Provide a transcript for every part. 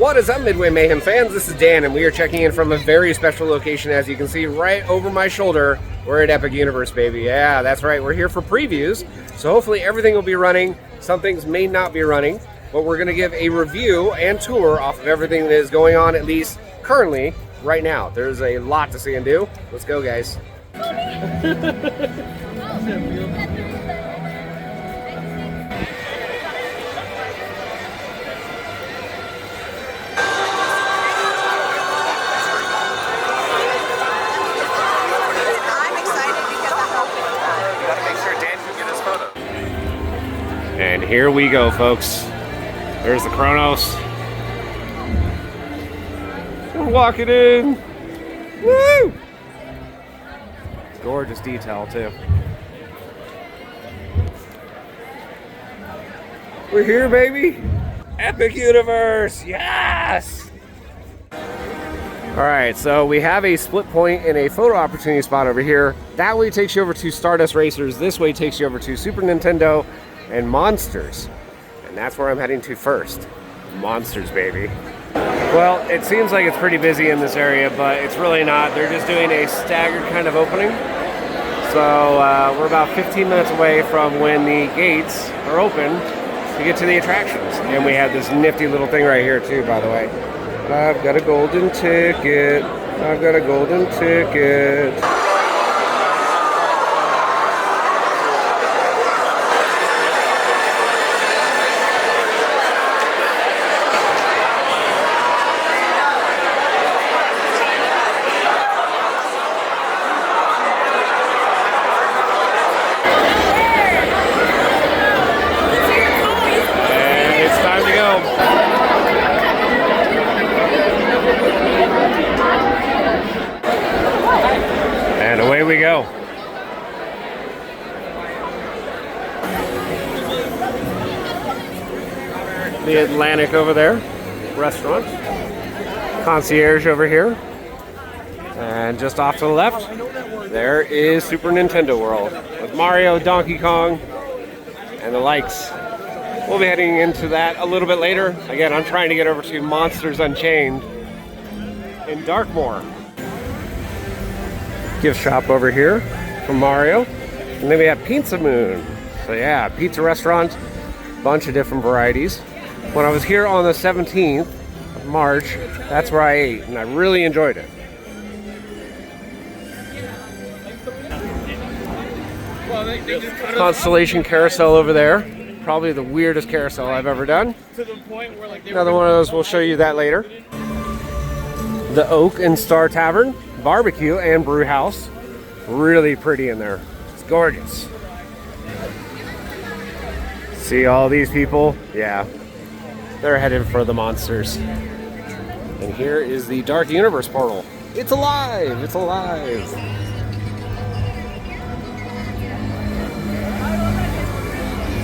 What is up, Midway Mayhem fans? This is Dan, and we are checking in from a very special location. As you can see right over my shoulder, we're at Epic Universe, baby. Yeah, that's right. We're here for previews, so hopefully everything will be running. Some things may not be running, but we're going to give a review and tour off of everything that is going on, at least currently, right now. There's a lot to see and do. Let's go, guys. And here we go, folks. There's the Kronos. We're walking in. Woo! Gorgeous detail, too. We're here, baby. Epic Universe. Yes! Alright, so we have a split point and a photo opportunity spot over here. That way takes you over to Stardust Racers. This way takes you over to Super Nintendo and Monsters. And that's where I'm heading to first. Monsters, baby. Well, it seems like it's pretty busy in this area, but it's really not. They're just doing a staggered kind of opening. So we're about 15 minutes away from when the gates are open to get to the attractions. And we have this nifty little thing right here too, by the way. I've got a golden ticket. I've got a golden ticket. And away we go. The Atlantic over there, restaurant. Concierge over here. And just off to the left, there is Super Nintendo World with Mario, Donkey Kong, and the likes. We'll be heading into that a little bit later. Again, I'm trying to get over to Monsters Unchained in Darkmoor. Gift shop over here from Mario. And then we have Pizza Moon. So yeah, pizza restaurant, bunch of different varieties. When I was here on the 17th of March, that's where I ate, and I really enjoyed it. Constellation Carousel over there. Probably the weirdest carousel I've ever done. Another one of those, we'll show you that later. The Oak and Star Tavern, barbecue and brew house. Really pretty in there. It's gorgeous. See all these people? Yeah. They're headed for the monsters. And here is the Dark Universe portal. It's alive! It's alive!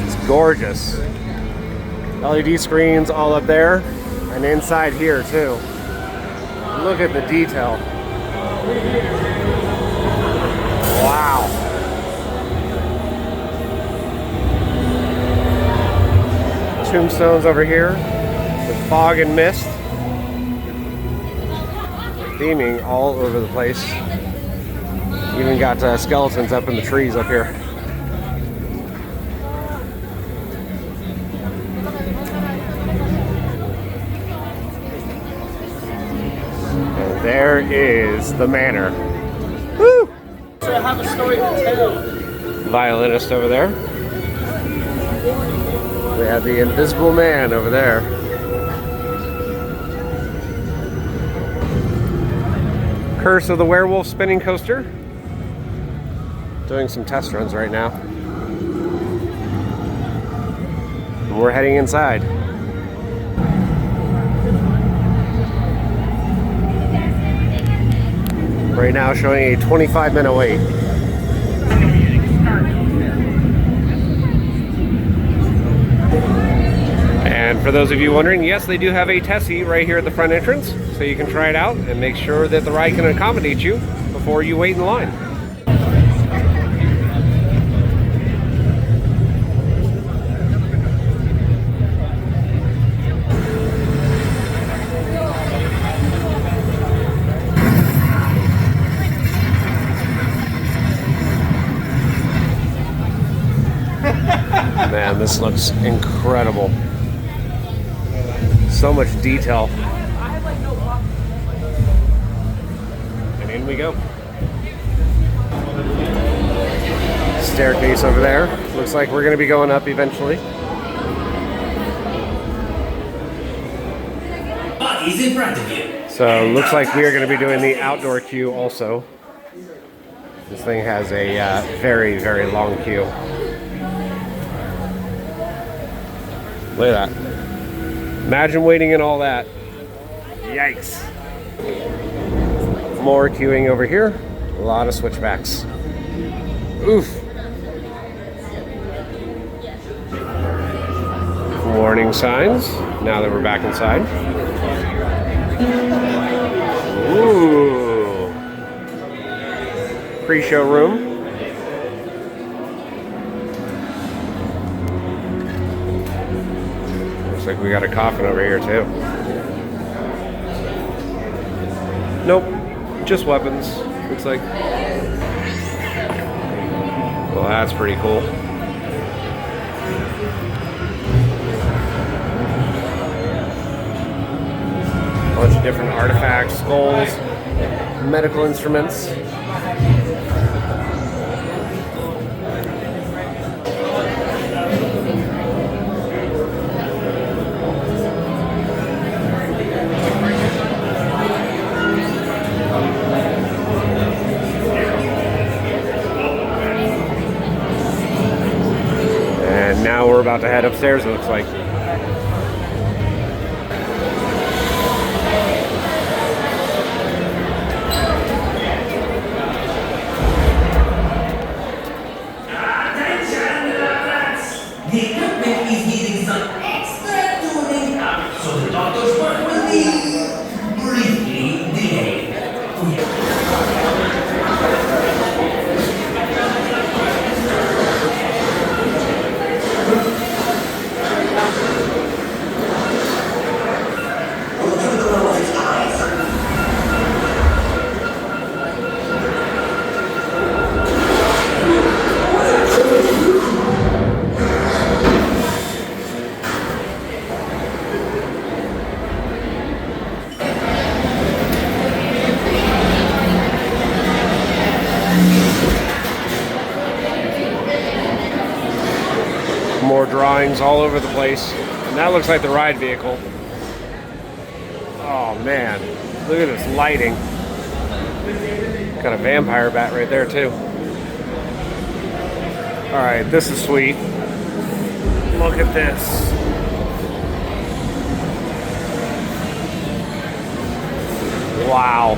It's gorgeous. LED screens all up there. And inside here too. Look at the detail. Wow. Tombstones over here with fog and mist. Theming all over the place. Even got skeletons up in the trees up here. And there is the manor. Woo! So I have a story to tell. Violinist over there. We have the Invisible Man over there. Curse of the Werewolf spinning coaster. Doing some test runs right now. And we're heading inside. Right now showing a 25-minute wait. And for those of you wondering, yes, they do have a Tessie right here at the front entrance, so you can try it out and make sure that the ride can accommodate you before you wait in line. Man, this looks incredible. So much detail. And in we go. Staircase over there. Looks like we're going to be going up eventually. He's in front of you. So looks like we are going to be doing the outdoor queue also. This thing has a very, very long queue. Look at that. Imagine waiting in all that. Yikes. More queuing over here. A lot of switchbacks. Oof. Warning signs. Now that we're back inside. Ooh. Pre-show room. Looks like we got a coffin over here too. Nope. Just weapons. Looks like. Well, that's pretty cool. Bunch of different artifacts, skulls, medical instruments. And now we're about to head upstairs, it looks like. The equipment is needing some extra tuning up, so the doctor's work will be briefly delayed. More drawings all over the place. And that looks like the ride vehicle. Oh man, look at this lighting. Got a vampire bat right there too. Alright, this is sweet. Look at this. Wow.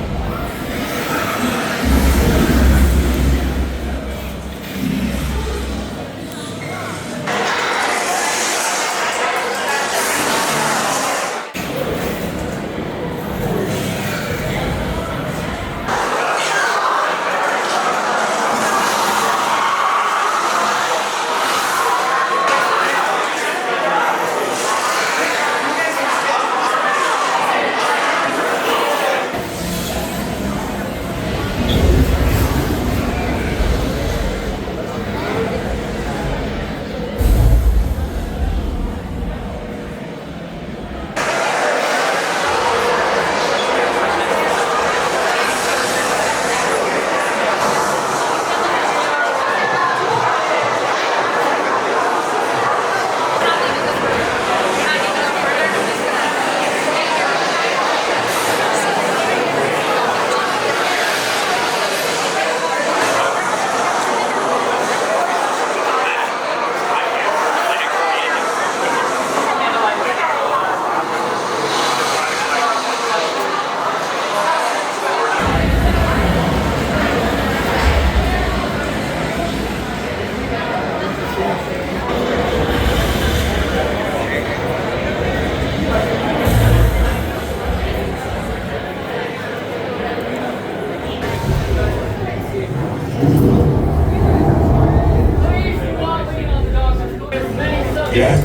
Yes?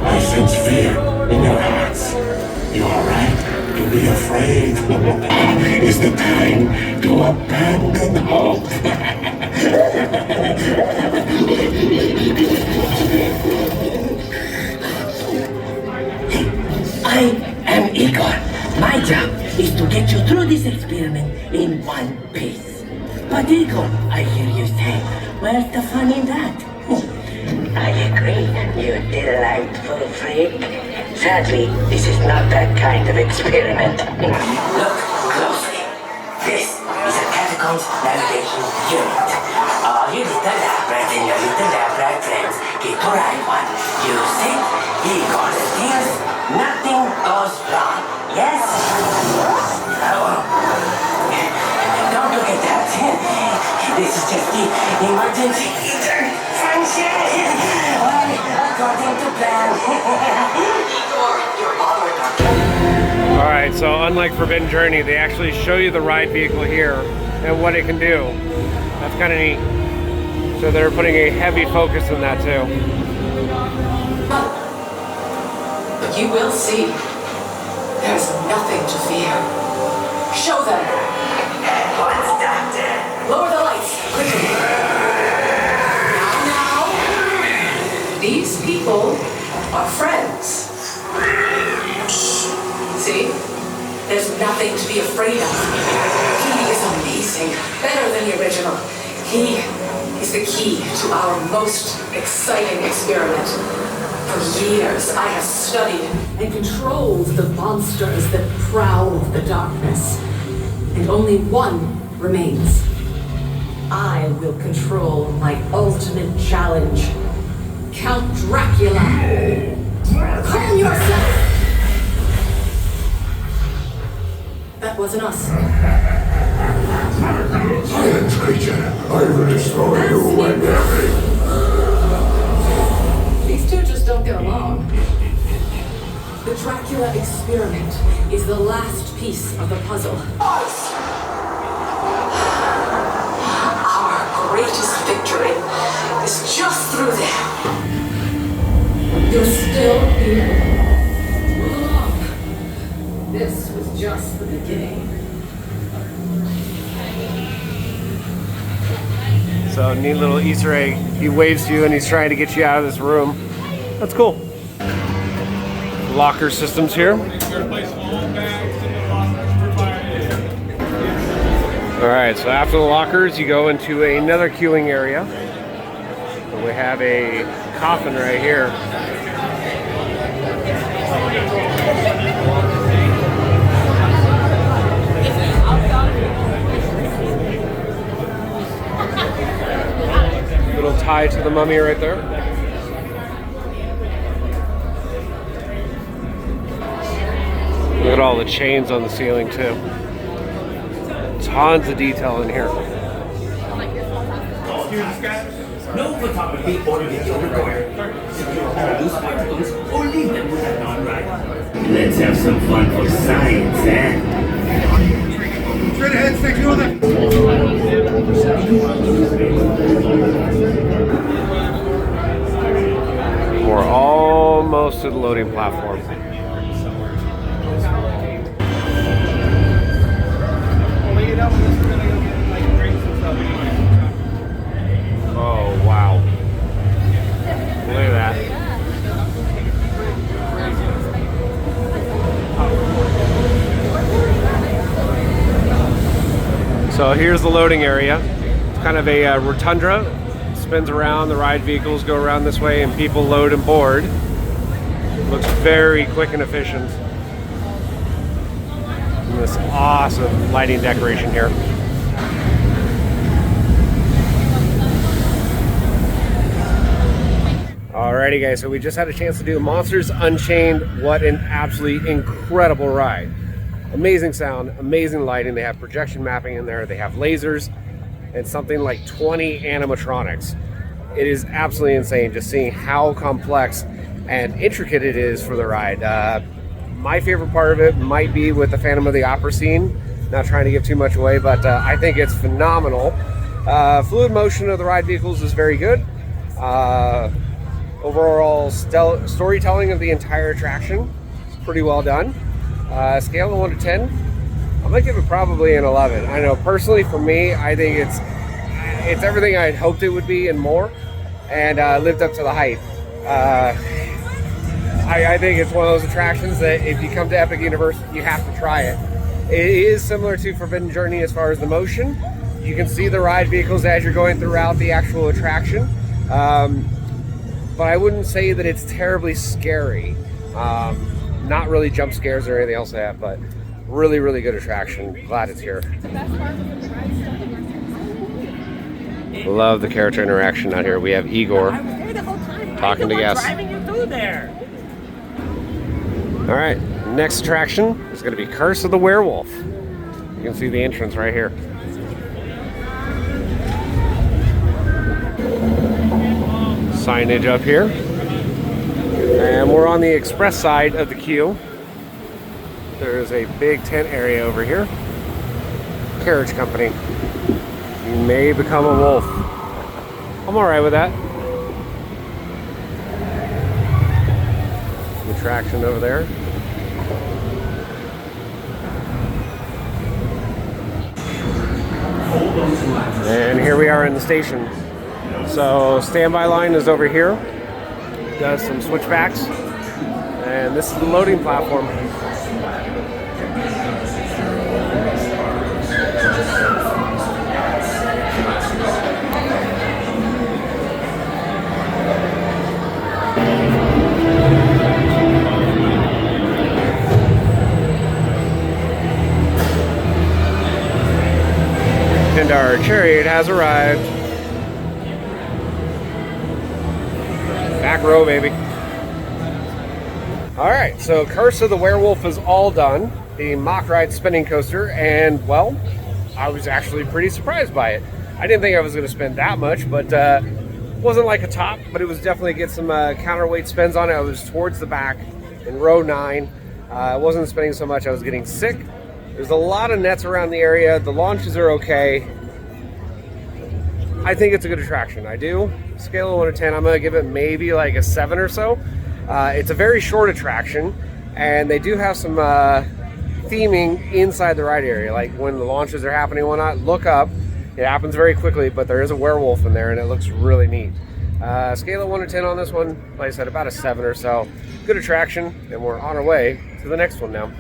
I sense fear in your hearts. You are right to be afraid. Is the time to abandon hope. I am Igor. My job is to get you through this experiment in one piece. But Igor, I hear you say, where's the fun in that? I agree, you delightful freak. Sadly, this is not that kind of experiment. Look closely. This is a catacombs navigation unit. All you little lab rats and your little lab rat friends get to ride one. Use it, Igor steers, nothing goes wrong. Yes? Don't look at that. This is just the emergency function. Well, according to plan. All right, so unlike Forbidden Journey, they actually show you the ride vehicle here and what it can do. That's kind of neat. So they're putting a heavy focus in that too. But you will see. There's nothing to fear. Show them. What's Doctor? Lower the lights, quickly. Now. These people are friends. See? There's nothing to be afraid of. He is amazing. Better than the original. He is the key to our most exciting experiment. For years, I have studied and controlled the monsters that prowl the darkness. And only one remains. I will control my ultimate challenge. Count Dracula. Calm yourself! That wasn't us. Silence, creature. I will destroy you and everything. These two just don't get along. The Dracula experiment is the last piece of the puzzle. Our greatest victory is just through there. You're still here. Move along. This was just the beginning. So neat little Easter egg. He waves to you and he's trying to get you out of this room. That's cool. Locker systems here. Alright, so after the lockers you go into another queuing area. And we have a coffin right here. Little tie to the mummy right there. Look at all the chains on the ceiling too. Tons of detail in here. No photography or video recorded. Secure all loose particles or leave them with a non-right. Let's have some fun for science, Straight ahead, stay clear on that. We're almost to the loading platform. Oh, wow. Look at that. So here's the loading area. It's kind of a rotunda. Spins around, the ride vehicles go around this way, and people load and board. Looks very quick and efficient. And this awesome lighting decoration here. Alrighty guys, so we just had a chance to do Monsters Unchained. What an absolutely incredible ride. Amazing sound, amazing lighting. They have projection mapping in there, they have lasers, and something like 20 animatronics. It is absolutely insane just seeing how complex and intricate it is for the ride. My favorite part of it might be with the Phantom of the Opera scene. Not trying to give too much away, but I think it's phenomenal. Fluid motion of the ride vehicles is very good. Overall storytelling of the entire attraction is pretty well done. Scale of 1 to 10, I'm gonna give it probably an 11. I know personally for me, I think It's everything I had hoped it would be and more, and lived up to the hype. I think it's one of those attractions that if you come to Epic Universe, you have to try it. It is similar to Forbidden Journey as far as the motion. You can see the ride vehicles as you're going throughout the actual attraction. But I wouldn't say that it's terribly scary. Not really jump scares or anything else like that, but really, really good attraction. Glad it's here. Love the character interaction out here. We have Igor talking to guests. Driving you through there. All right, next attraction is going to be Curse of the Werewolf. You can see the entrance right here. Signage up here. And we're on the express side of the queue. There's a big tent area over here. Carriage company. You may become a wolf. I'm all right with that. Attraction over there. And here we are in the station. So standby line is over here. Does some switchbacks. And this is the loading platform. And our chariot has arrived. Back row, baby. Alright, so Curse of the Werewolf is all done. The mock ride spinning coaster, and well, I was actually pretty surprised by it. I didn't think I was going to spend that much, but wasn't like a top, but it was definitely get some counterweight spins on it. I was towards the back in row 9. I wasn't spending so much, I was getting sick. There's a lot of nets around the area. The launches are okay. I think it's a good attraction. I do. Scale of 1 to 10, I'm going to give it maybe like a 7 or so. It's a very short attraction, and they do have some theming inside the ride area. Like when the launches are happening and whatnot, look up. It happens very quickly, but there is a werewolf in there, and it looks really neat. Scale of 1 to 10 on this one, like I said, about a 7 or so. Good attraction, and we're on our way to the next one now.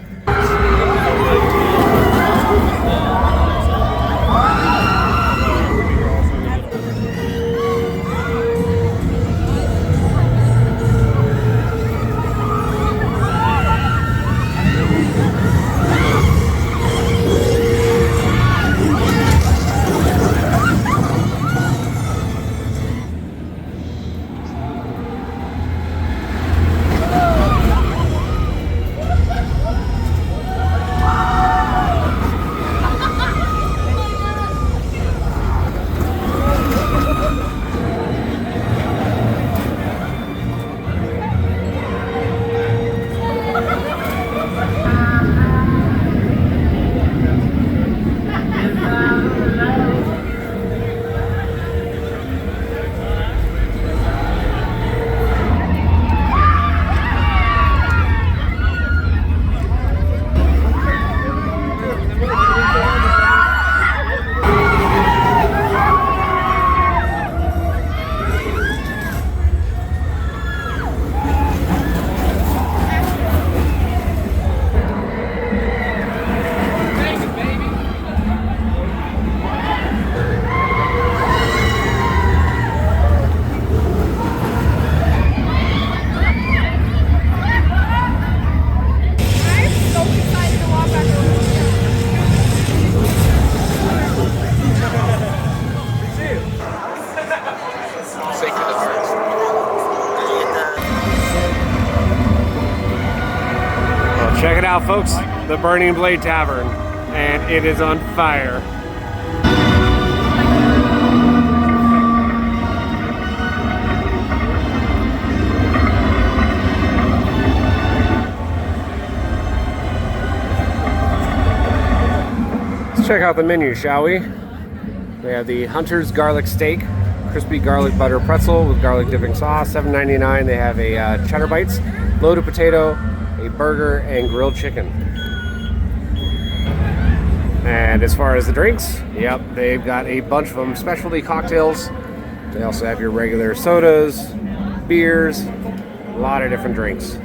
Check it out, folks, the Burning Blade Tavern, and it is on fire. Let's check out the menu, shall we? We have the Hunter's Garlic Steak, crispy garlic butter pretzel with garlic dipping sauce, $7.99. They have a cheddar bites, loaded potato, a burger, and grilled chicken. And as far as the drinks, yep, they've got a bunch of them. Specialty cocktails. They also have your regular sodas, beers, a lot of different drinks.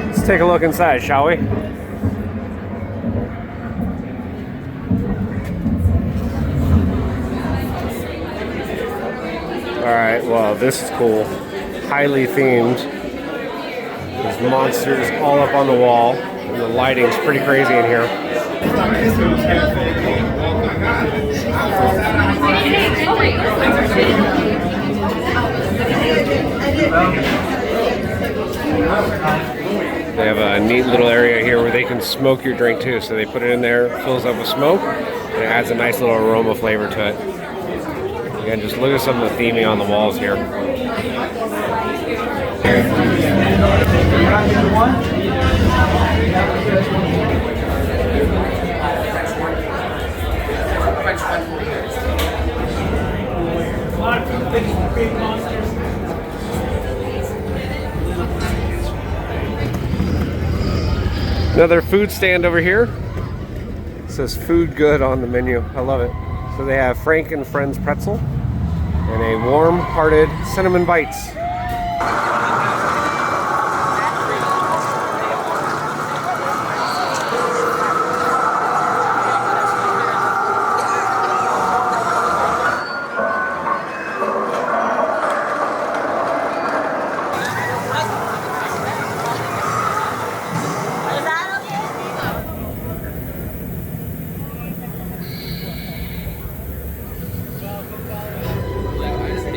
Let's take a look inside, shall we? Alright, well, this is cool. Highly themed. There's monsters all up on the wall. And the lighting's pretty crazy in here. They have a neat little area here where they can smoke your drink too. So they put it in there, fills up with smoke, and it adds a nice little aroma flavor to it. Again, just look at some of the theming on the walls here. Another food stand over here. It says food good on the menu. I love it. So they have Frank and Friends pretzel and a warm-hearted cinnamon bites.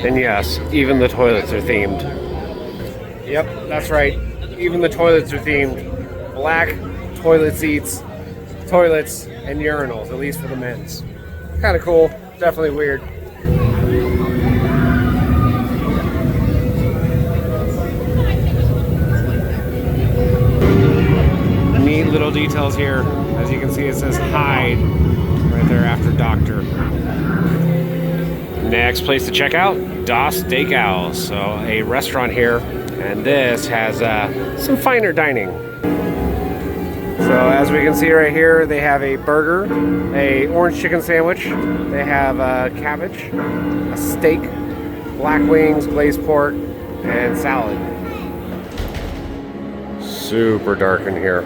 And yes, even the toilets are themed. Yep, that's right. Even the toilets are themed. Black toilet seats, toilets, and urinals, at least for the men's. Kind of cool. Definitely weird. Neat little details here. As you can see, it says hide right there after doctor. Next place to check out, Das Steakhouse. So a restaurant here, and this has some finer dining. So as we can see right here, they have a burger, a orange chicken sandwich, they have cabbage, a steak, black wings, glazed pork, and salad. Super dark in here.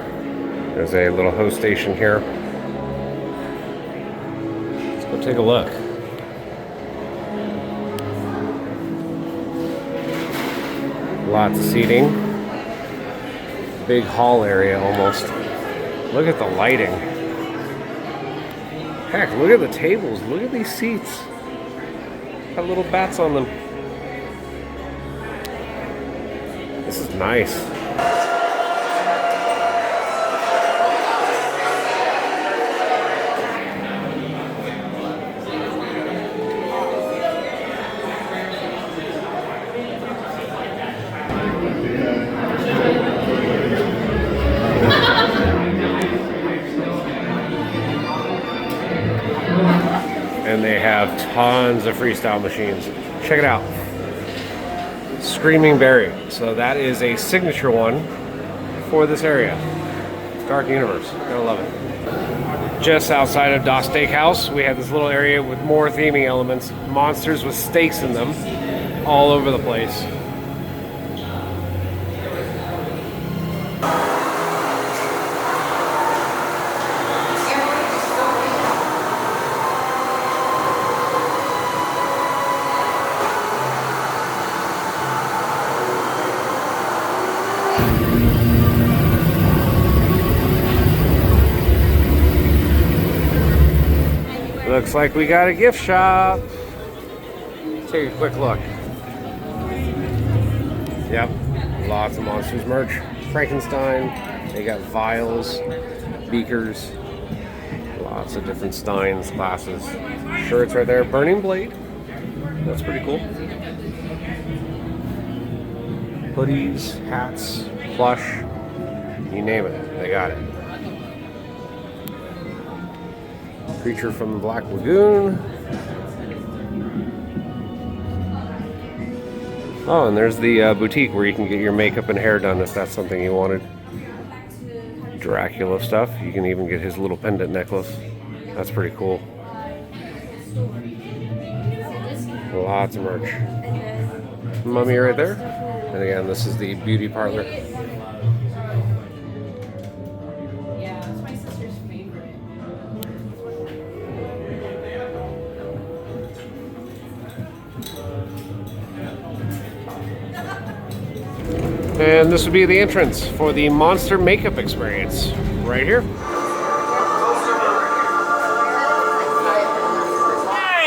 There's a little host station here. Let's go take a look. Lots of seating. Big hall area almost. Look at the lighting. Heck, look at the tables. Look at these seats. Got little bats on them. This is nice. And they have tons of freestyle machines. Check it out. Screaming Berry. So that is a signature one for this area. Dark Universe. Gotta love it. Just outside of Das Steakhouse, we have this little area with more theming elements. Monsters with stakes in them all over the place. Looks like we got a gift shop. Take a quick look. Yep, lots of Monsters merch. Frankenstein, they got vials, beakers, lots of different steins, glasses. Shirts right there, Burning Blade. That's pretty cool. Hoodies, hats, plush, you name it, they got it. Creature from the Black Lagoon. Oh, and there's the boutique where you can get your makeup and hair done if that's something you wanted. Dracula stuff. You can even get his little pendant necklace. That's pretty cool. Lots of merch. Mummy right there. And again, this is the beauty parlor. Yeah, it's my sister's favorite. And this would be the entrance for the monster makeup experience right here. Hey,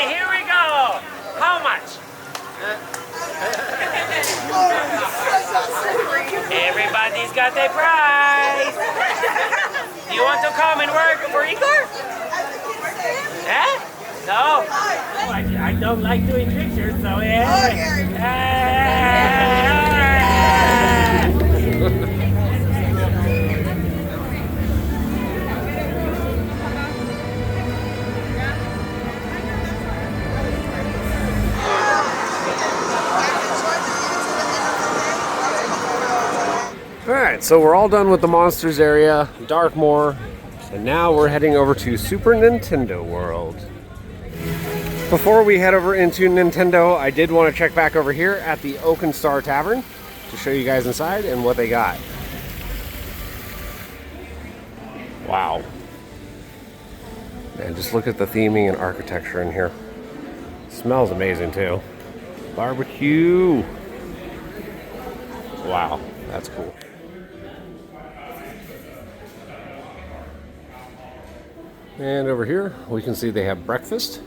here we go. How much? Everybody's got their prize. You want to come and work for Igor? Eh? No. I don't like doing pictures, so Alright, so we're all done with the monsters area, Darkmoor, and now we're heading over to Super Nintendo World. Before we head over into Nintendo, I did want to check back over here at the Star Tavern to show you guys inside and what they got. Wow. Man, just look at the theming and architecture in here. Smells amazing too. Barbecue. Wow, that's cool. And over here, we can see they have breakfast,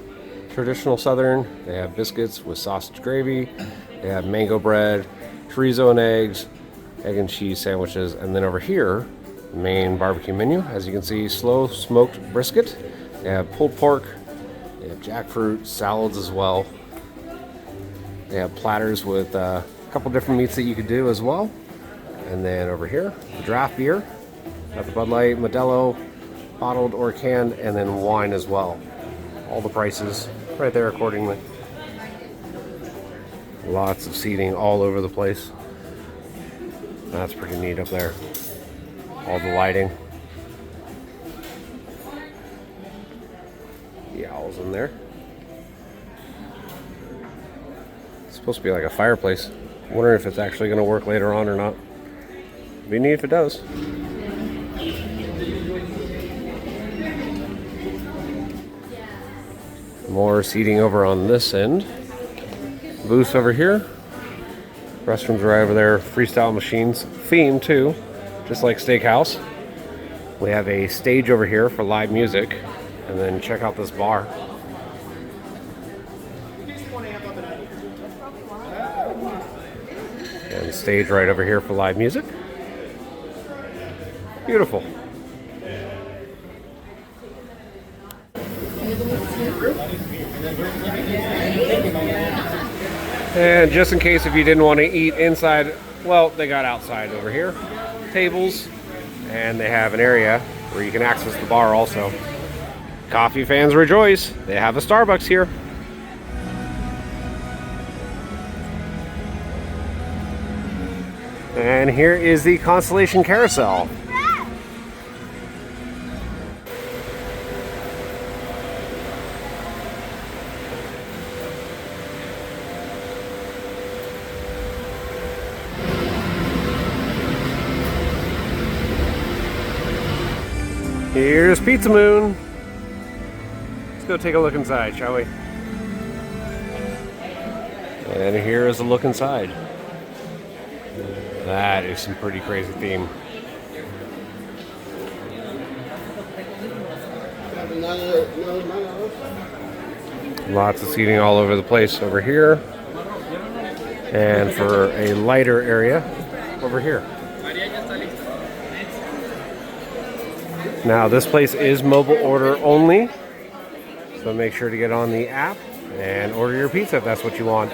traditional Southern. They have biscuits with sausage gravy. They have mango bread, chorizo and eggs, egg and cheese sandwiches. And then over here, main barbecue menu. As you can see, slow smoked brisket. They have pulled pork. They have jackfruit, salads as well. They have platters with a couple different meats that you could do as well. And then over here, the draft beer. Got the Bud Light, Modelo, bottled or canned, and then wine as well. All the prices right there accordingly. Lots of seating all over the place. That's pretty neat up there. All the lighting. The owls in there. It's supposed to be like a fireplace. I'm wondering if it's actually going to work later on or not. It'd be neat if it does. More seating over on this end. Booths over here. Restrooms right over there. Freestyle machines. Theme too, just like Steakhouse. We have a stage over here for live music. And then check out this bar. And stage right over here for live music. Beautiful. And just in case if you didn't want to eat inside, well, they got outside over here. Tables. And they have an area where you can access the bar also. Coffee fans rejoice. They have a Starbucks here. And here is the Constellation Carousel. Here's Pizza Moon. Let's go take a look inside, shall we? And here is a look inside. That is some pretty crazy theme. Lots of seating all over the place over here. And for a lighter area over here. Now this place is mobile order only, so make sure to get on the app and order your pizza if that's what you want.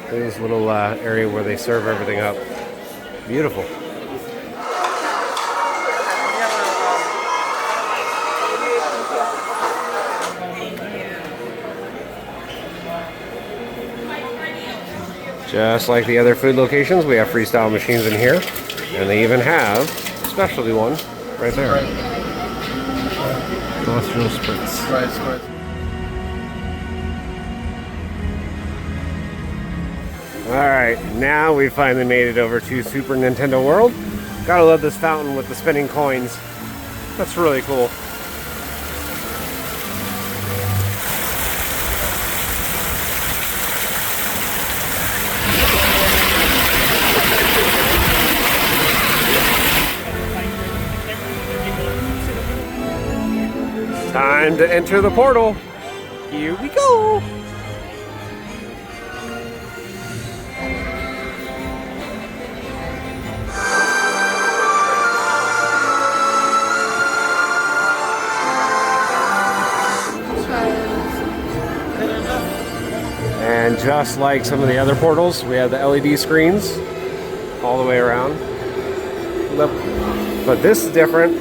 There's this little area where they serve everything up. Beautiful. Just like the other food locations, we have freestyle machines in here. And they even have a specialty one right there. Industrial Spritz. Right. Alright, now we finally made it over to Super Nintendo World. Gotta love this fountain with the spinning coins. That's really cool. Time to enter the portal. Here we go. And just like some of the other portals, we have the LED screens all the way around. But this is different.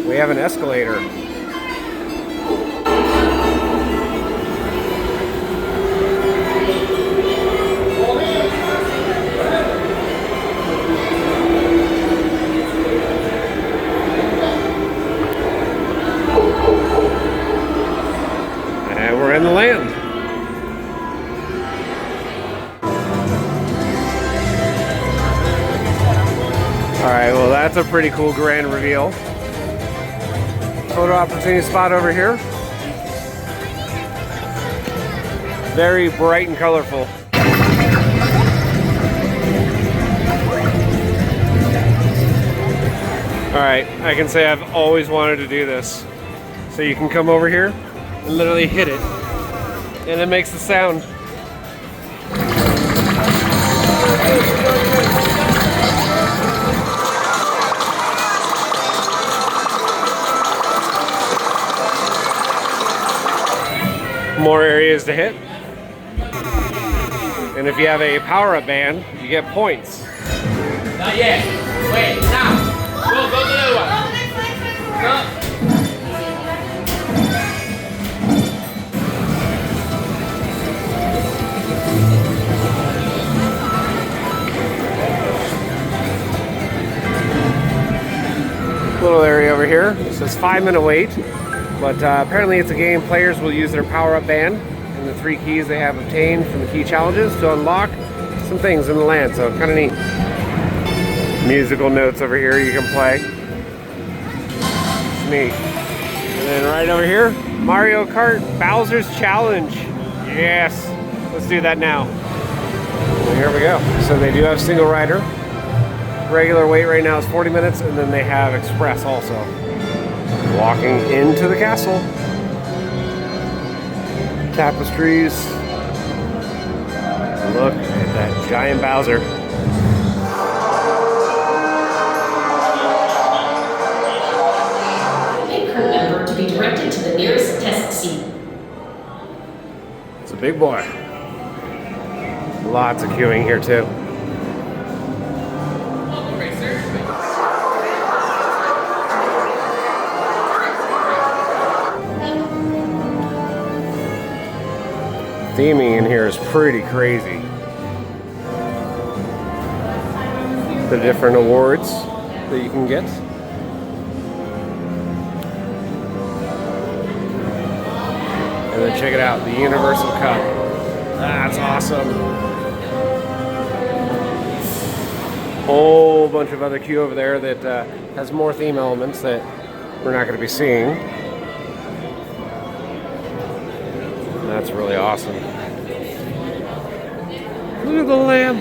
We have an escalator. And we're in the land. Alright, well that's a pretty cool grand reveal. Photo opportunity spot over here. Very bright and colorful. Alright, I can say I've always wanted to do this. So you can come over here and literally hit it. And it makes the sound. More areas to hit. And if you have a power-up band, you get points. Not yet. Wait, now. Go to the other one. Go. Little area over here. It says 5-minute wait. But apparently it's a game players will use their power-up band and the 3 keys they have obtained from the key challenges to unlock some things in the land. So kind of neat. Musical notes over here you can play. It's neat. And then right over here, Mario Kart Bowser's Challenge. Yes, let's do that now. And here we go. So they do have single rider. Regular wait right now is 40 minutes, and then they have express also. Walking into the castle. Tapestries. Look at that giant Bowser. A crew member to be directed to the nearest test scene. It's a big boy. Lots of queuing here too. Theming in here is pretty crazy. The different awards that you can get. And then check it out, the Universal Cup. That's awesome. Whole bunch of other queue over there that has more theme elements that we're not going to be seeing. That's really awesome. Look at the lamb.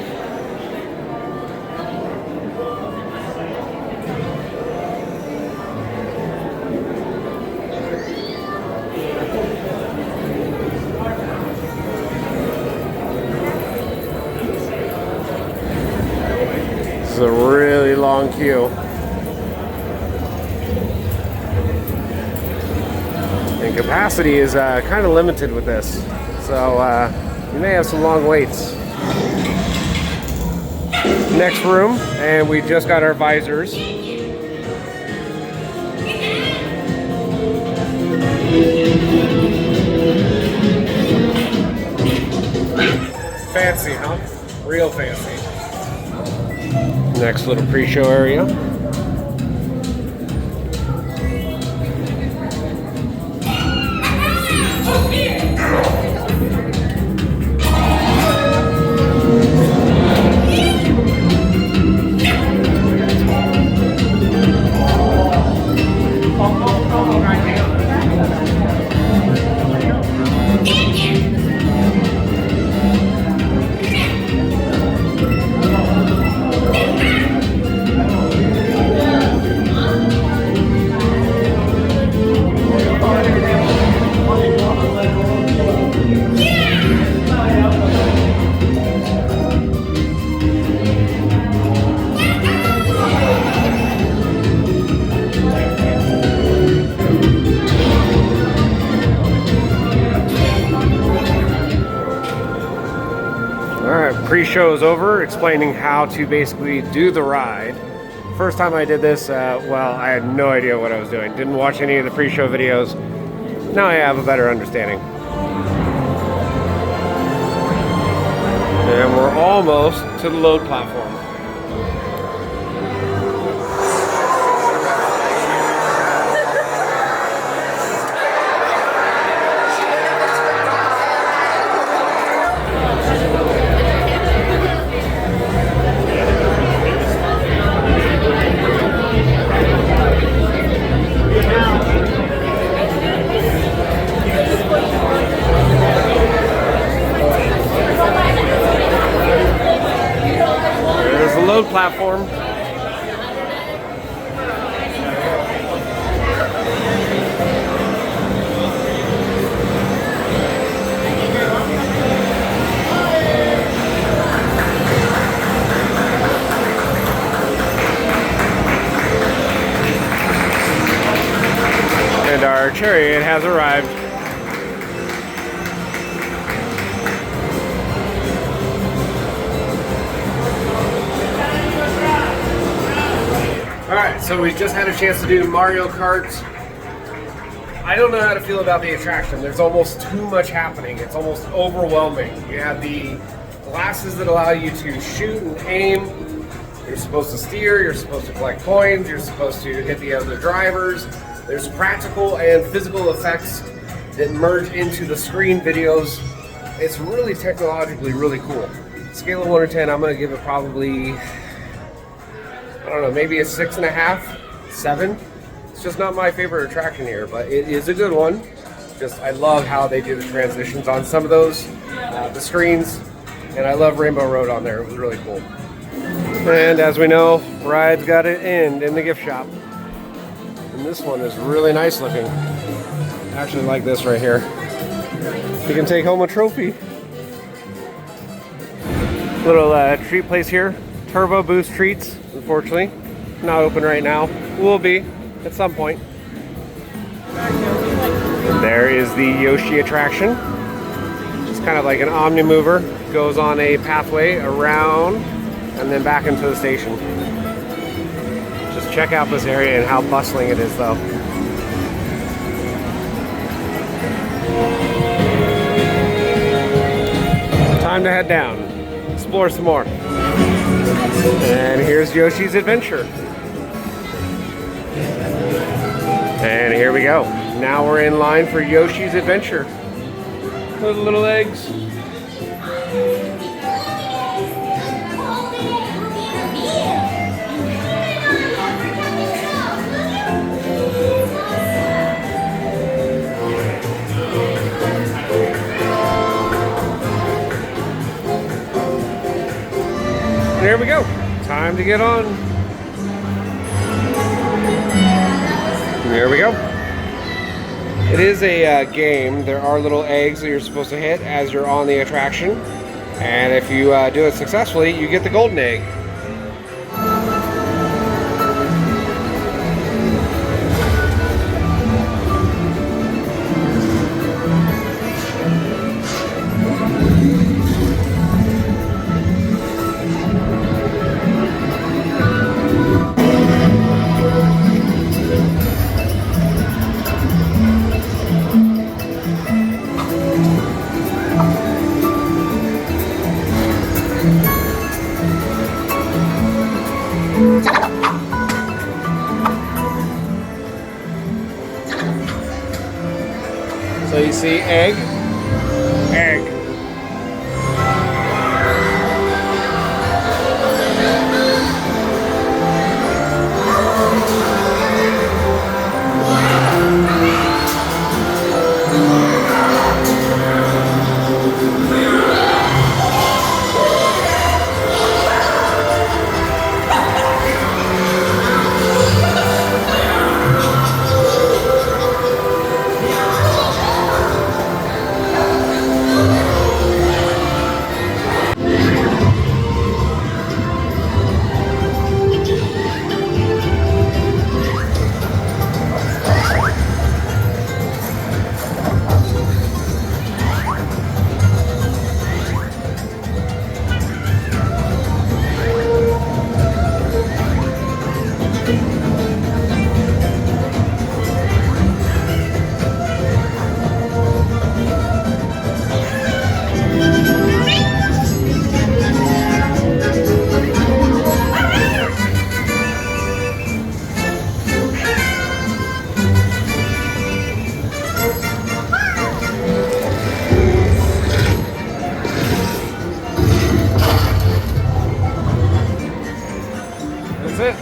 This is a really long queue. And capacity is kind of limited with this. So you may have some long waits. Next room, and we just got our visors. Fancy, huh? real fancy. Next little pre-show area. Pre-show is over, explaining how to basically do the ride. First time I did this, well, I had no idea what I was doing. Didn't watch any of the pre-show videos. Now I have a better understanding. And we're almost to the load platform. Load platform. And our chariot has arrived. Alright, so we just had a chance to do Mario Kart. I don't know how to feel about the attraction. There's almost too much happening. It's almost overwhelming. You have the glasses that allow you to shoot and aim. You're supposed to steer, you're supposed to collect coins, you're supposed to hit the other drivers. There's practical and physical effects that merge into the screen videos. It's really technologically really cool. Scale of 1 to 10, I'm going to give it probably, I don't know, maybe a 6.5, 7. It's just not my favorite attraction here, but it is a good one. Just, I love how they do the transitions on some of those, the screens, and I love Rainbow Road on there. It was really cool. And as we know, rides got to end in the gift shop. And this one is really nice looking. I actually like this right here. You can take home a trophy. Little treat place here. Turbo Boost Treats, unfortunately. Not open right now. Will be at some point. There is the Yoshi attraction. It's kind of like an Omni Mover. Goes on a pathway around and then back into the station. Just check out this area and how bustling it is though. Time to head down. Explore some more. And here's Yoshi's Adventure. And here we go. Now we're in line for Yoshi's Adventure. Those little eggs. There we go. Time to get on. There we go. It is a game. There are little eggs that you're supposed to hit as you're on the attraction. And if you do it successfully, you get the golden egg. see egg. Egg. That's it.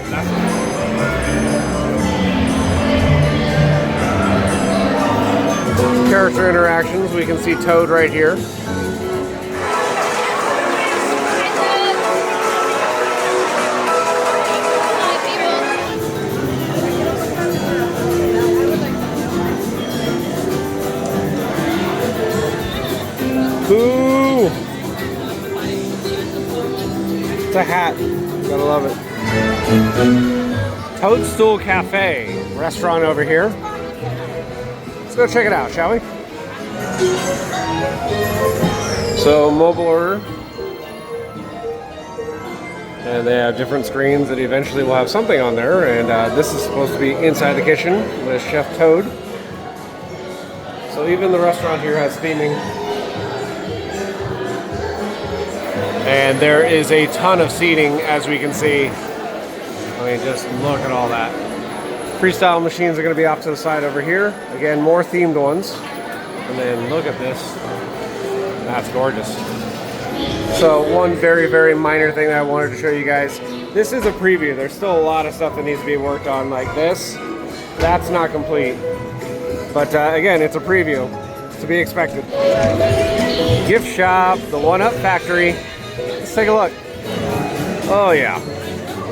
Character interactions. We can see Toad right here. Ooh! It's a hat. Gotta love it. Toadstool Cafe restaurant over here. Let's go check it out, shall we? So, mobile order. And they have different screens that eventually will have something on there. And this is supposed to be inside the kitchen with Chef Toad. So even the restaurant here has theming. And there is a ton of seating, as we can see. I mean, just look at all that. Freestyle machines are going to be off to the side over here. Again, more themed ones. And then look at this. That's gorgeous. So one very, very minor thing that I wanted to show you guys. This is a preview. There's still a lot of stuff that needs to be worked on like this. That's not complete. But again, it's a preview. It's to be expected. Gift shop, the One-Up Factory. Let's take a look. Oh yeah.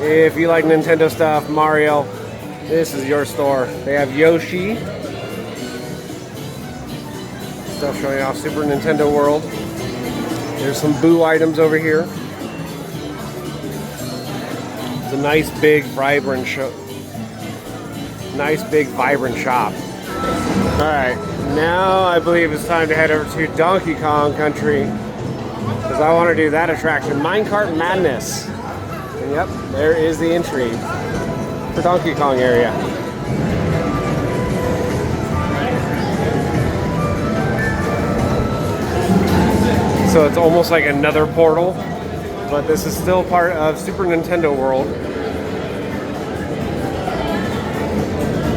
If you like Nintendo stuff, Mario, this is your store. They have Yoshi. Stuff showing off Super Nintendo World. There's some Boo items over here. It's a nice big vibrant shop. Nice big vibrant shop. Alright, now I believe it's time to head over to Donkey Kong Country. Because I want to do that attraction, Minecart Madness. And yep, there is the entry for Donkey Kong area. So it's almost like another portal, but this is still part of Super Nintendo World.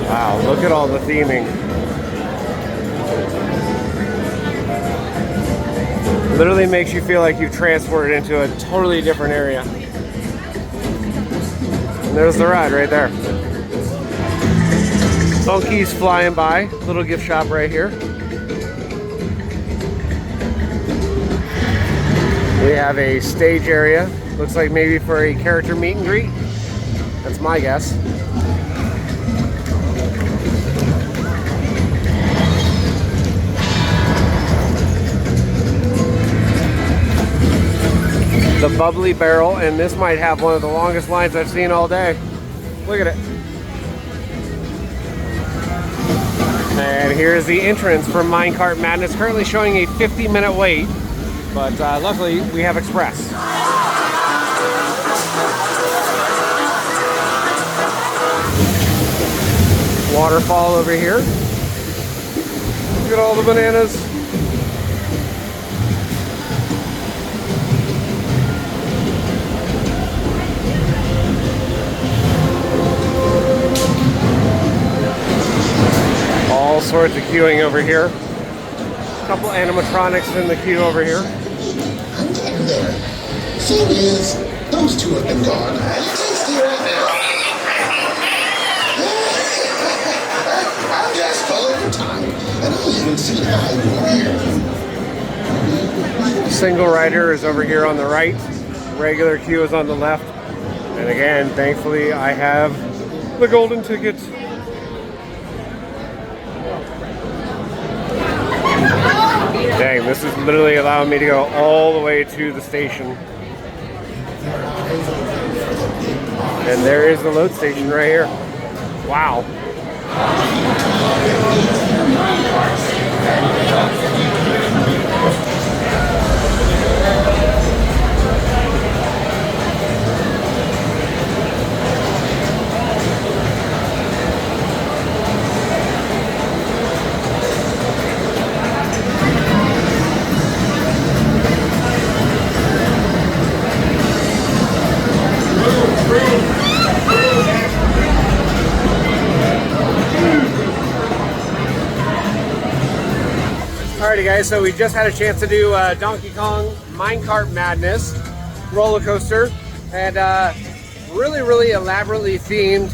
Wow, look at all the theming. Literally makes you feel like you've transported into a totally different area. And there's the ride right there. Funky's flying by, little gift shop right here. We have a stage area. Looks like maybe for a character meet and greet. That's my guess. The bubbly barrel, and this might have one of the longest lines I've seen all day. Look at it. And here's the entrance for Minecart Madness, currently showing a 50-minute wait. But luckily, we have Express. Waterfall over here. Look at all the bananas. All sorts of queuing over here. Couple animatronics in the queue over here. Contact there. Thing is, those two have been gone. Tasty right now. I'm just full of time, and I'll even see how you Single rider is over here on the right. Regular queue is on the left. And again, thankfully, I have the golden ticket. Dang, this is literally allowing me to go all the way to the station. And there is the load station right here. Wow. Alrighty guys, so we just had a chance to do Donkey Kong Minecart Madness roller coaster, and really elaborately themed.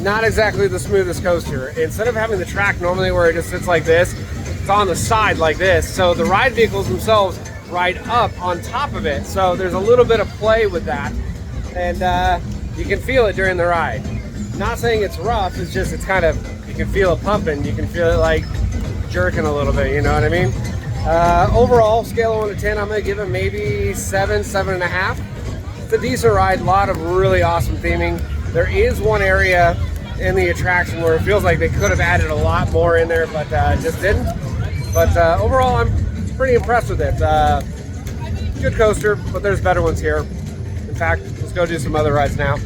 Not exactly the smoothest coaster. Instead of having the track normally where it just sits like this, it's on the side like this. So the ride vehicles themselves ride up on top of it. So there's a little bit of play with that, and you can feel it during the ride. Not saying it's rough, it's just it's kind of, you can feel it pumping, you can feel it like jerking a little bit, you know what I mean? Overall, scale of 1 to 10, I'm gonna give it maybe 7, 7.5. It's a decent ride, a lot of really awesome theming. There is one area in the attraction where it feels like they could have added a lot more in there, but just didn't. But overall, I'm pretty impressed with it. Good coaster, but there's better ones here. In fact, let's go do some other rides now.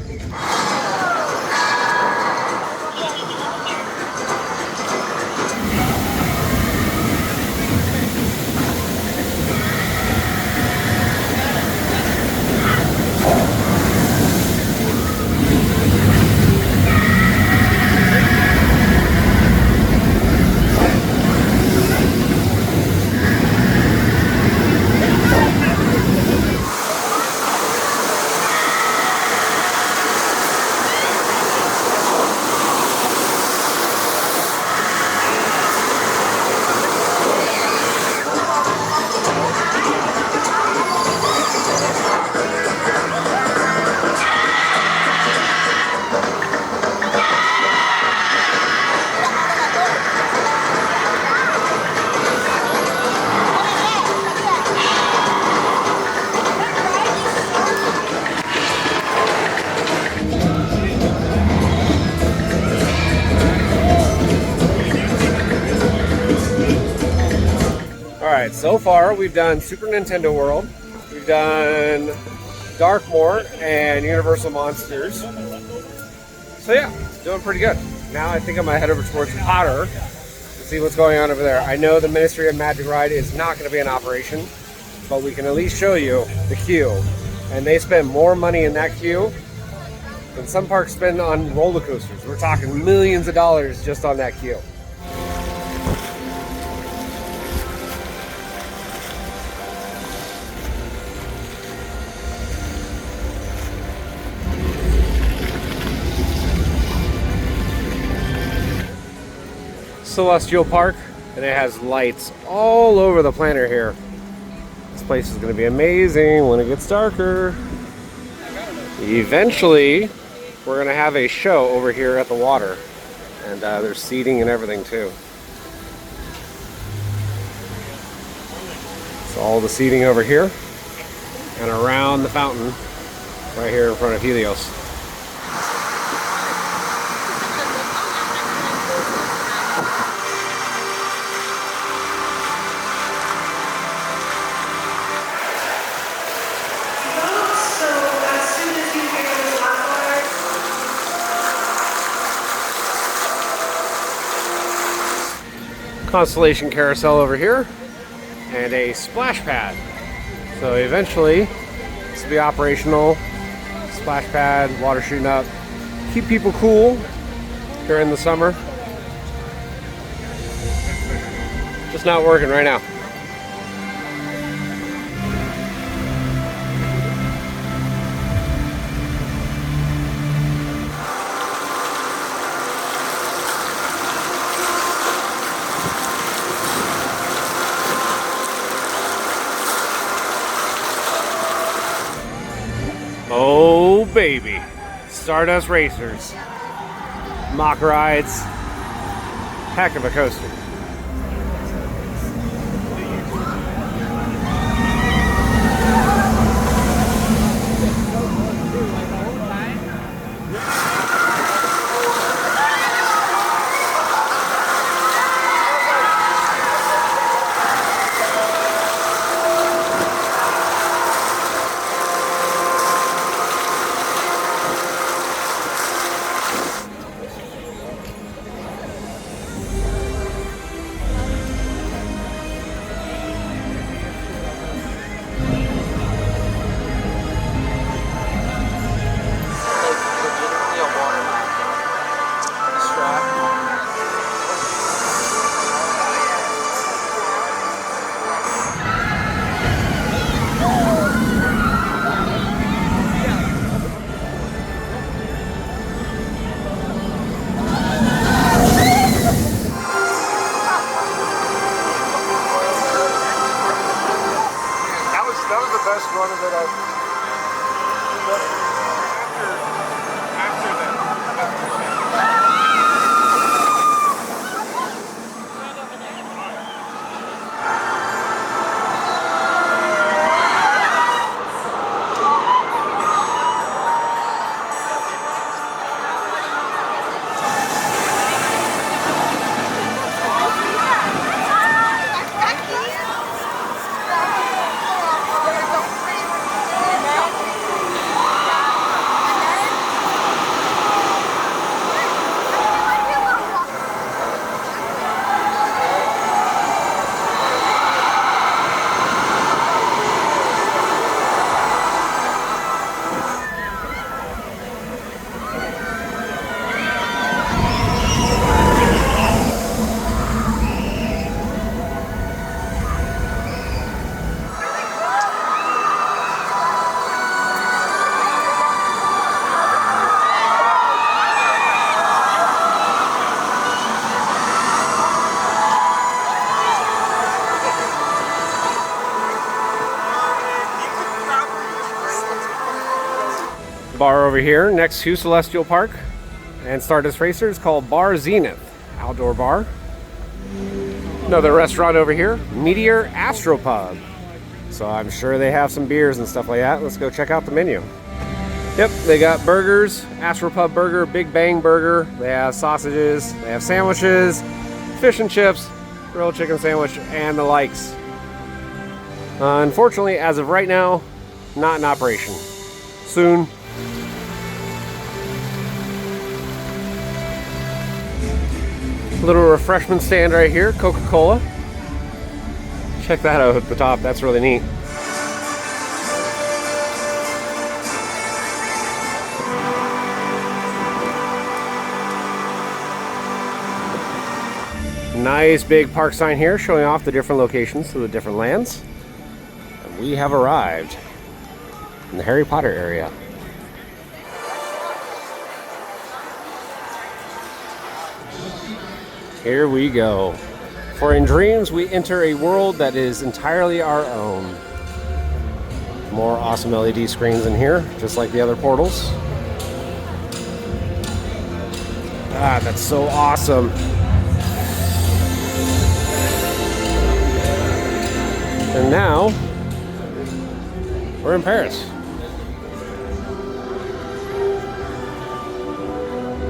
Alright, so far we've done Super Nintendo World, we've done Darkmoor and Universal Monsters. So yeah, doing pretty good. Now I think I'm gonna head over towards Potter to see what's going on over there. I know the Ministry of Magic ride is not gonna be in operation, but we can at least show you the queue. And they spend more money in that queue than some parks spend on roller coasters. We're talking millions of dollars just on that queue. Celestial Park, and it has lights all over the planet here. This place is going to be amazing when it gets darker. Eventually, we're going to have a show over here at the water, and there's seating and everything too. So all the seating over here and around the fountain right here in front of Helios. Constellation carousel over here and a splash pad. So eventually this will be operational. Splash pad, water shooting up, keep people cool during the summer. Just Just not working right now. Oh baby, Stardust Racers, mock rides, heck of a coaster. One of it after bar over here next to Celestial Park and Stardust Racers called Bar Zenith, outdoor bar. Another restaurant over here, Meteor Astropub. So I'm sure they have some beers and stuff like that. Let's go check out the menu. Yep, they got burgers, Astropub burger, Big Bang burger. They have sausages, they have sandwiches, fish and chips, grilled chicken sandwich, and the likes. Unfortunately, as of right now, not in operation. Soon. Little refreshment stand right here, Coca-Cola. Check that out at the top, that's really neat. Nice big park sign here showing off the different locations to the different lands. And we have arrived in the Harry Potter area. Here we go. For in dreams, we enter a world that is entirely our own. More awesome LED screens in here, just like the other portals. Ah, that's so awesome. And now, we're in Paris.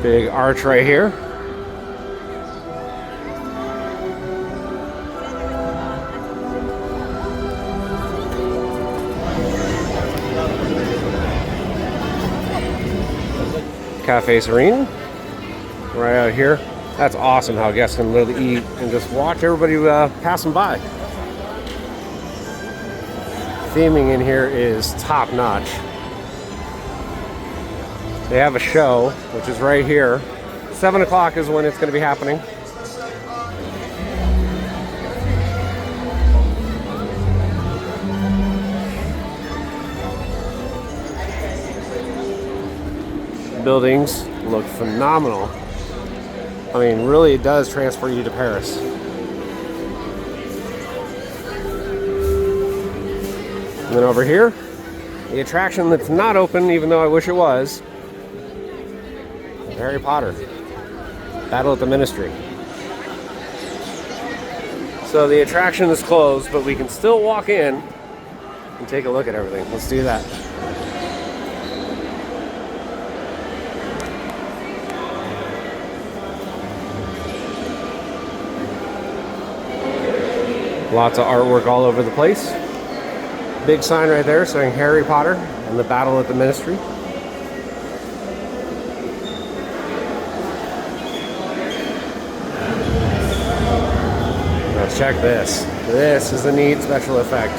Big arch right here. Cafe Serene, right out here. That's awesome how guests can literally eat and just watch everybody passing by. Theming in here is top notch. They have a show, which is right here. 7 o'clock is when it's going to be happening. buildings look phenomenal. I mean, really, it does transport you to Paris. And then over here, the attraction that's not open, even though I wish it was, Harry Potter. Battle at the Ministry. So the attraction is closed, but we can still walk in and take a look at everything. Let's do that. Lots of artwork all over the place. Big sign right there saying Harry Potter and the Battle at the Ministry. Now check this. This is a neat special effect.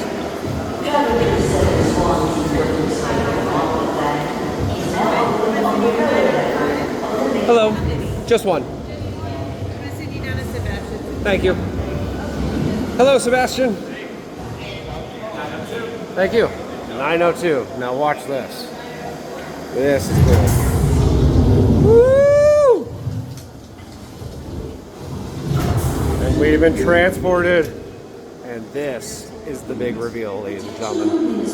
Hello. Just one. Thank you. Hello, Sebastian. Thank you. 902. Now watch this. This is cool. Woo! And we've been transported. And this is the big reveal, ladies and gentlemen.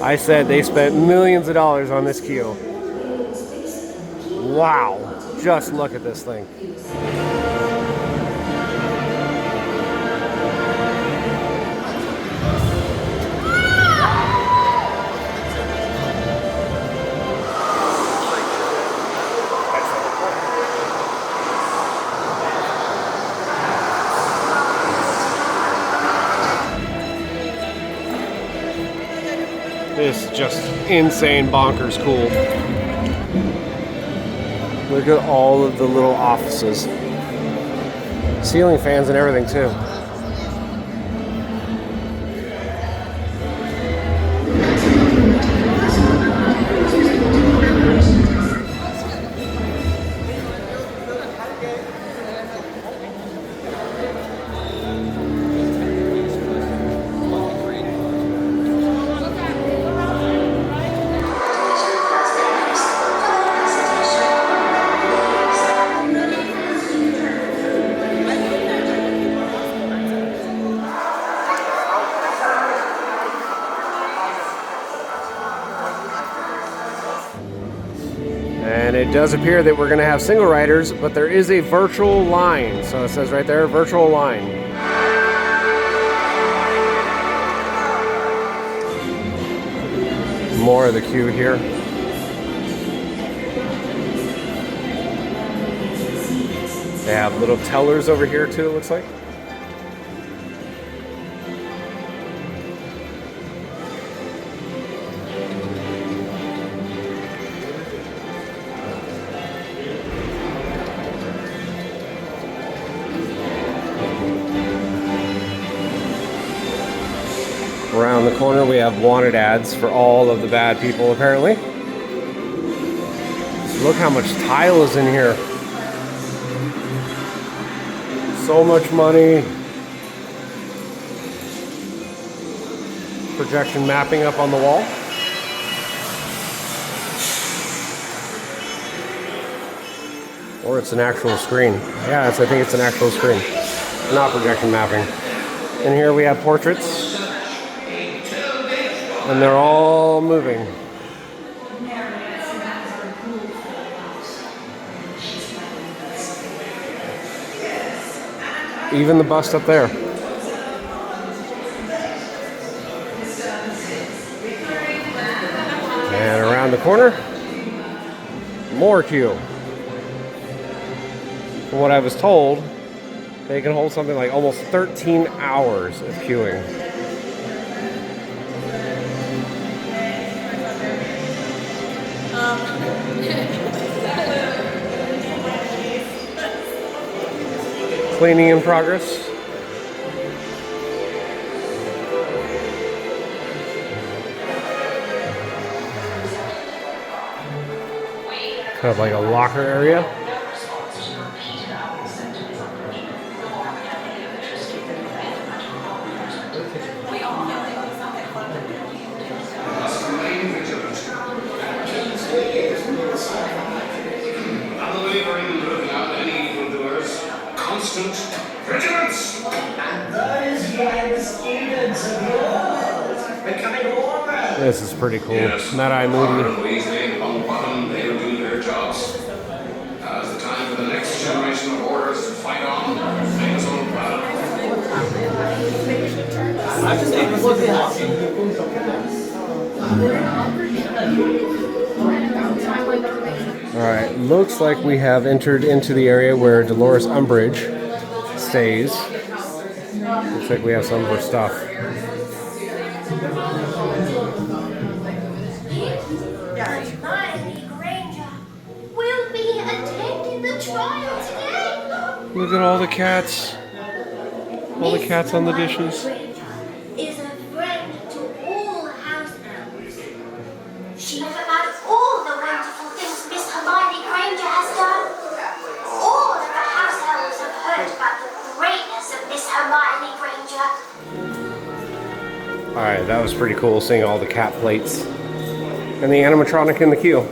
I said they spent millions of dollars on this queue. Wow. Just look at this thing. This is just insane, bonkers cool. Look at all of the little offices. Ceiling fans and everything too. And it does appear that we're going to have single riders, but there is a virtual line. So it says right there, virtual line. More of the queue here. They have little tellers over here too, it looks like. Around the corner we have wanted ads for all of the bad people apparently. Look how much tile is in here. So much money. Projection mapping up on the wall. Or it's an actual screen. Yeah, I think it's an actual screen. Not projection mapping. And here we have portraits. And they're all moving. Even the bust up there. And around the corner, more queue. From what I was told, they can hold something like almost 13 hours of queuing. Cleaning in progress. Kind of like a locker area. constant vigilance. And those young students of yours becoming warmer. This is pretty cool. Yes, Not I moody. Potter and Weasley and Longbottom, they'll do their jobs. Now's the time for the next generation of orders to fight on. Things on battle. Alright, looks like we have entered into the area where Dolores Umbridge stays. Looks like we have some of her stuff. Hermione Granger will be attending the trial today. Look at all the cats. All the cats on the dishes. Is a friend to all house elves. She knows about all the wonderful things Miss Hermione Granger has done. All of the house elves have heard about the greatness of Miss Hermione Granger. Alright, that was pretty cool seeing all the cat plates. And the animatronic in the queue.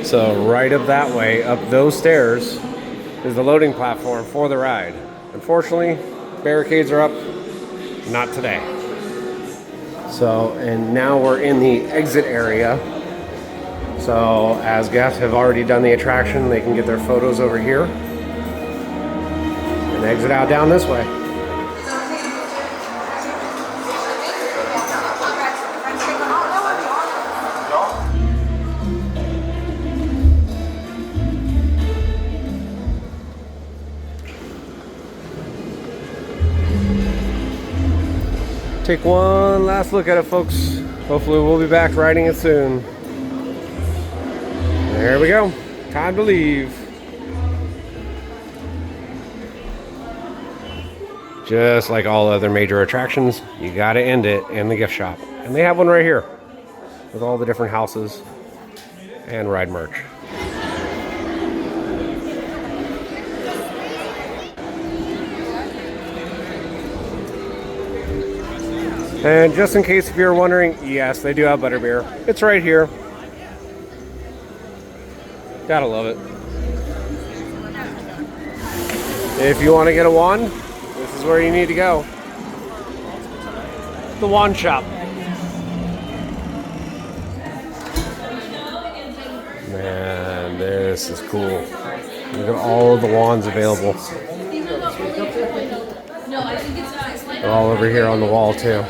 So right up that way, up those stairs, is the loading platform for the ride. Unfortunately, barricades are up. Not today. So, and now we're in the exit area. So, as guests have already done the attraction, they can get their photos over here. And exit out down this way. Take one last look at it, folks. Hopefully we'll be back riding it soon. There we go. Time to leave. Just like all other major attractions, you gotta end it in the gift shop. And they have one right here with all the different houses and ride merch. And just in case if you're wondering, yes, they do have butterbeer. It's right here. Gotta love it. If you want to get a wand, this is where you need to go. The wand shop. Man, this is cool. Look at all of the wands available. They're all over here on the wall too.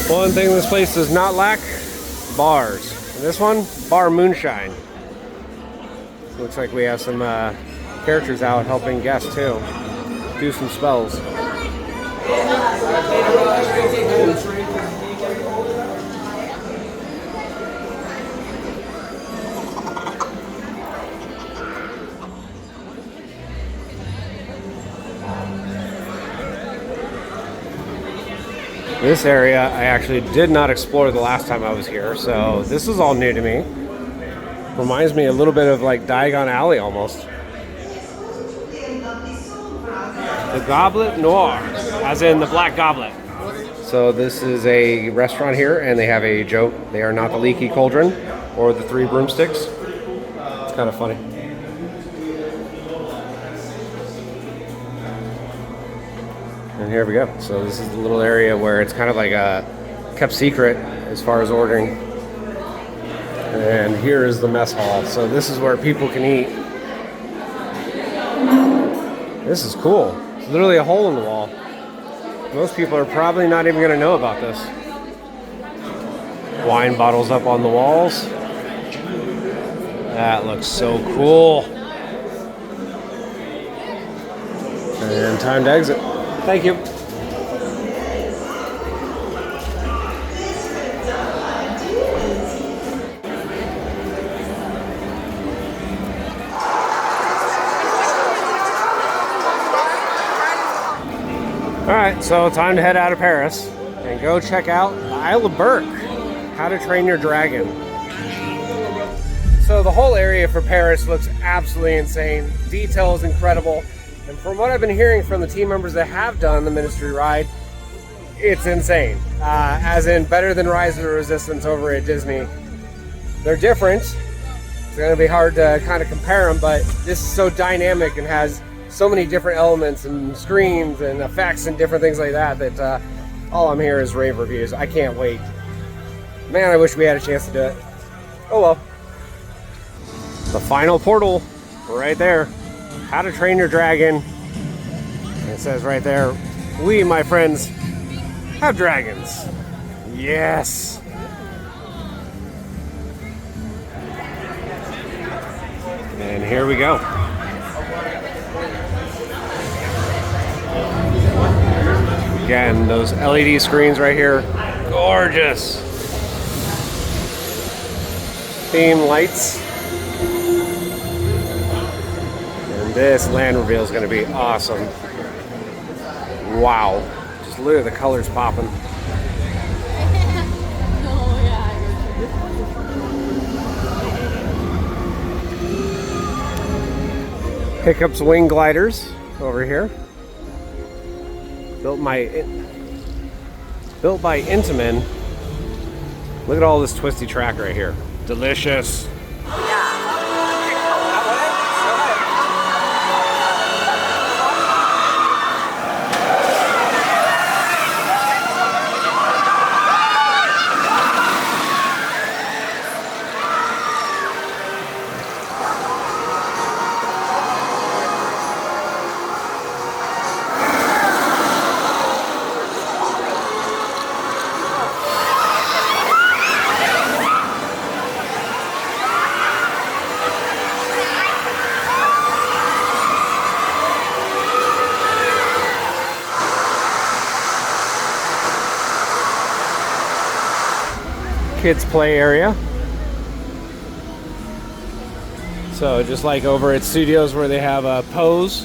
One thing this place does not lack, bars. And this one, Bar Moonshine. Looks like we have some characters out helping guests too. Do some spells. This area I actually did not explore the last time I was here, so this is all new to me. Reminds me a little bit of like Diagon Alley almost. The Goblet Noir, as in the Black Goblet. So this is a restaurant here, and they have a joke. They are not the Leaky Cauldron or the Three Broomsticks. It's kind of funny. And here we go. So this is the little area where it's kind of like a kept secret as far as ordering. And here is the mess hall. So this is where people can eat. This is cool. It's literally a hole in the wall. Most people are probably not even going to know about this. Wine bottles up on the walls. That looks so cool. And time to exit. Thank you. Alright, so time to head out of Paris and go check out the Isle of Berk, How to Train Your Dragon. So the whole area for Paris looks absolutely insane. Detail is incredible. And from what I've been hearing from the team members that have done the Ministry ride, it's insane. As in better than Rise of the Resistance over at Disney. They're different. It's going to be hard to kind of compare them, but this is so dynamic and has so many different elements and screens and effects and different things like that that all I'm hearing is rave reviews. I can't wait. Man, I wish we had a chance to do it. Oh well. The final portal right there. How to Train Your Dragon. It says right there, we, my friends, have dragons. Yes. And here we go. Again, those LED screens right here. Gorgeous. Theme lights. And this land reveal is going to be awesome. Wow. Just look at the colors popping. Hiccup's wing gliders over here. Built by Intamin. Look at all this twisty track right here. Delicious. Kids play area. So just like over at studios where they have a pose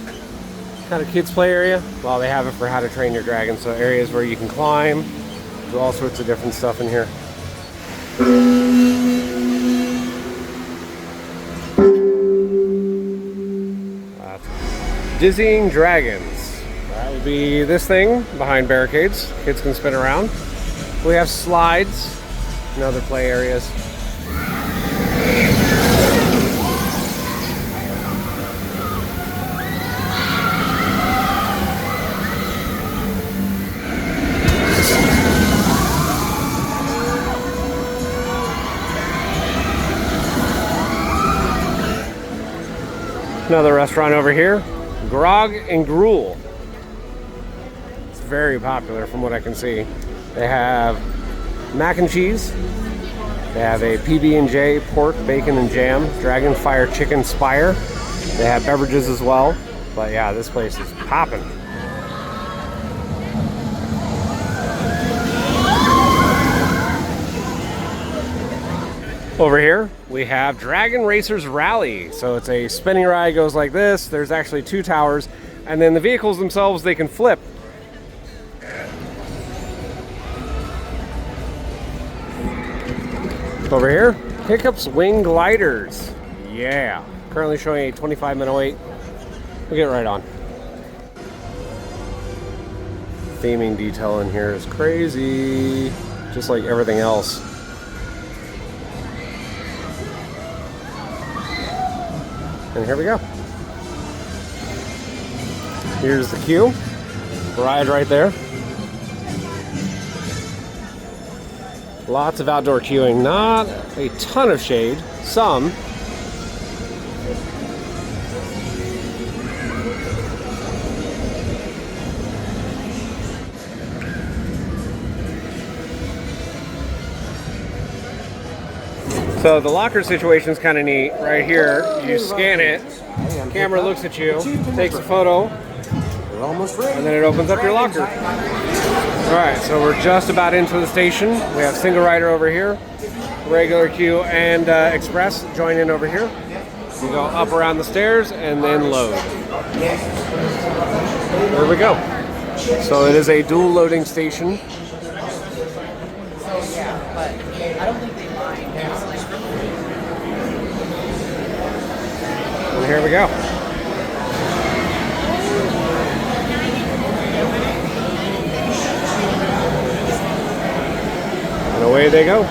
kind of kids play area, well, they have it for How to Train Your Dragon. So areas where you can climb, do all sorts of different stuff in here. Dizzying Dragons. That would be this thing behind barricades. Kids can spin around. We have slides and other play areas. Another restaurant over here, Grog and Gruel. It's very popular from what I can see. They have mac and cheese. They have a PB&J, pork, bacon, and jam, Dragon Fire Chicken Spire. They have beverages as well. But yeah, this place is popping. Over here, we have Dragon Racers Rally. So it's a spinning ride, goes like this. There's actually 2 towers. And then the vehicles themselves, they can flip. Over here, Hiccup's Wing Gliders. Yeah. Currently showing a 25-minute wait. We'll get right on. Theming detail in here is crazy. Just like everything else. And here we go. Here's the queue. Ride right there. Lots of outdoor queuing. Not a ton of shade. Some. So the locker situation is kind of neat. Right here, you scan it, camera looks at you, takes a photo, and then it opens up your locker. All right, so we're just about into the station. We have single rider over here, regular queue, and express join in over here. We go up around the stairs and then load. There we go. So it is a dual loading station. And here we go. they go.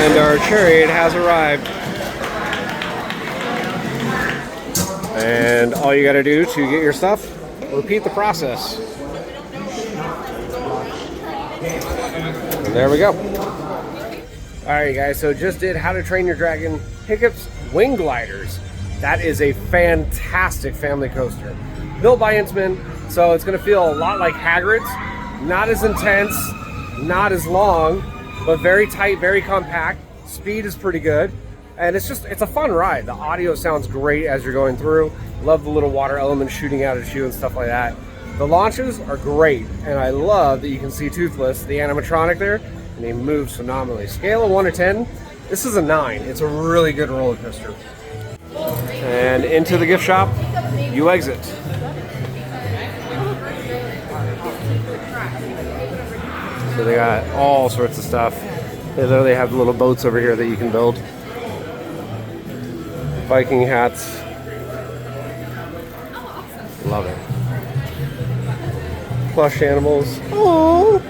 And our chariot has arrived. And all you gotta do to get your stuff, repeat the process. And there we go. Alright guys, so just did How to Train Your Dragon Hiccup's Wing Gliders. That is a fantastic family coaster. Built by Intamin, so it's gonna feel a lot like Hagrid's. Not as intense, not as long, but very tight, very compact. Speed is pretty good. And it's a fun ride. The audio sounds great as you're going through. Love the little water elements shooting out at you and stuff like that. The launches are great, and I love that you can see Toothless, the animatronic there, and he moves phenomenally. Scale of 1 to 10, this is a 9. It's a really good roller coaster. And into the gift shop, you exit. So they got all sorts of stuff. They literally have little boats over here that you can build. Viking hats. Love it. Plush animals. Oh.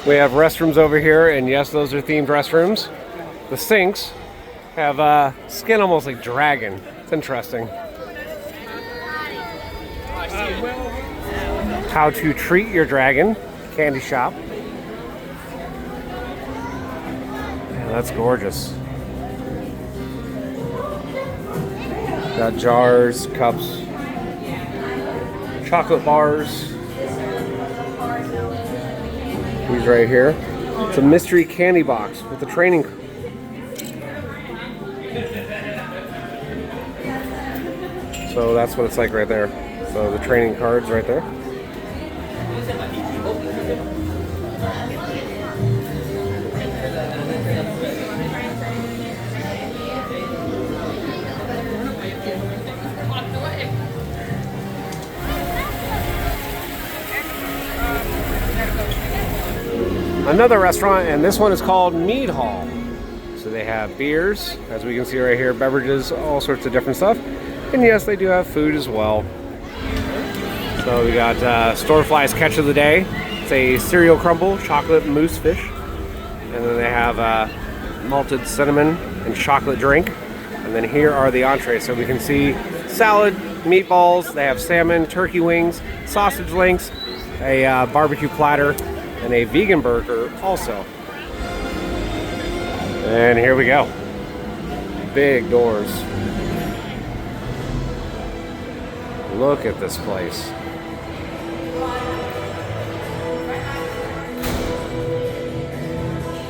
We have restrooms over here, and yes, those are themed restrooms. The sinks have skin almost like dragon. It's interesting. How to treat your dragon candy shop. Yeah, that's gorgeous. Got jars, cups, chocolate bars. These right here. It's a mystery candy box with a training. So that's what it's like right there. So the training cards right there. Another restaurant, and this one is called Mead Hall. So they have beers, as we can see right here, beverages, all sorts of different stuff. And yes, they do have food as well. So we got Storefly's Catch of the Day. It's a cereal crumble, chocolate mousse fish. And then they have malted cinnamon and chocolate drink. And then here are the entrees. So we can see salad, meatballs, they have salmon, turkey wings, sausage links, a barbecue platter, and a vegan burger also. And here we go. Big doors. Look at this place.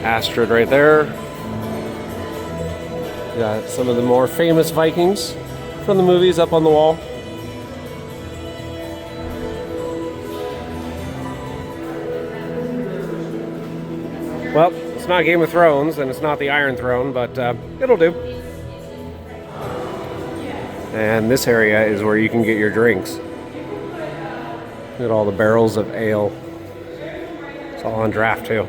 Astrid right there. Got some of the more famous Vikings from the movies up on the wall. Well, it's not Game of Thrones, and it's not the Iron Throne, but it'll do. And this area is where you can get your drinks. Look at all the barrels of ale. It's all on draft, too.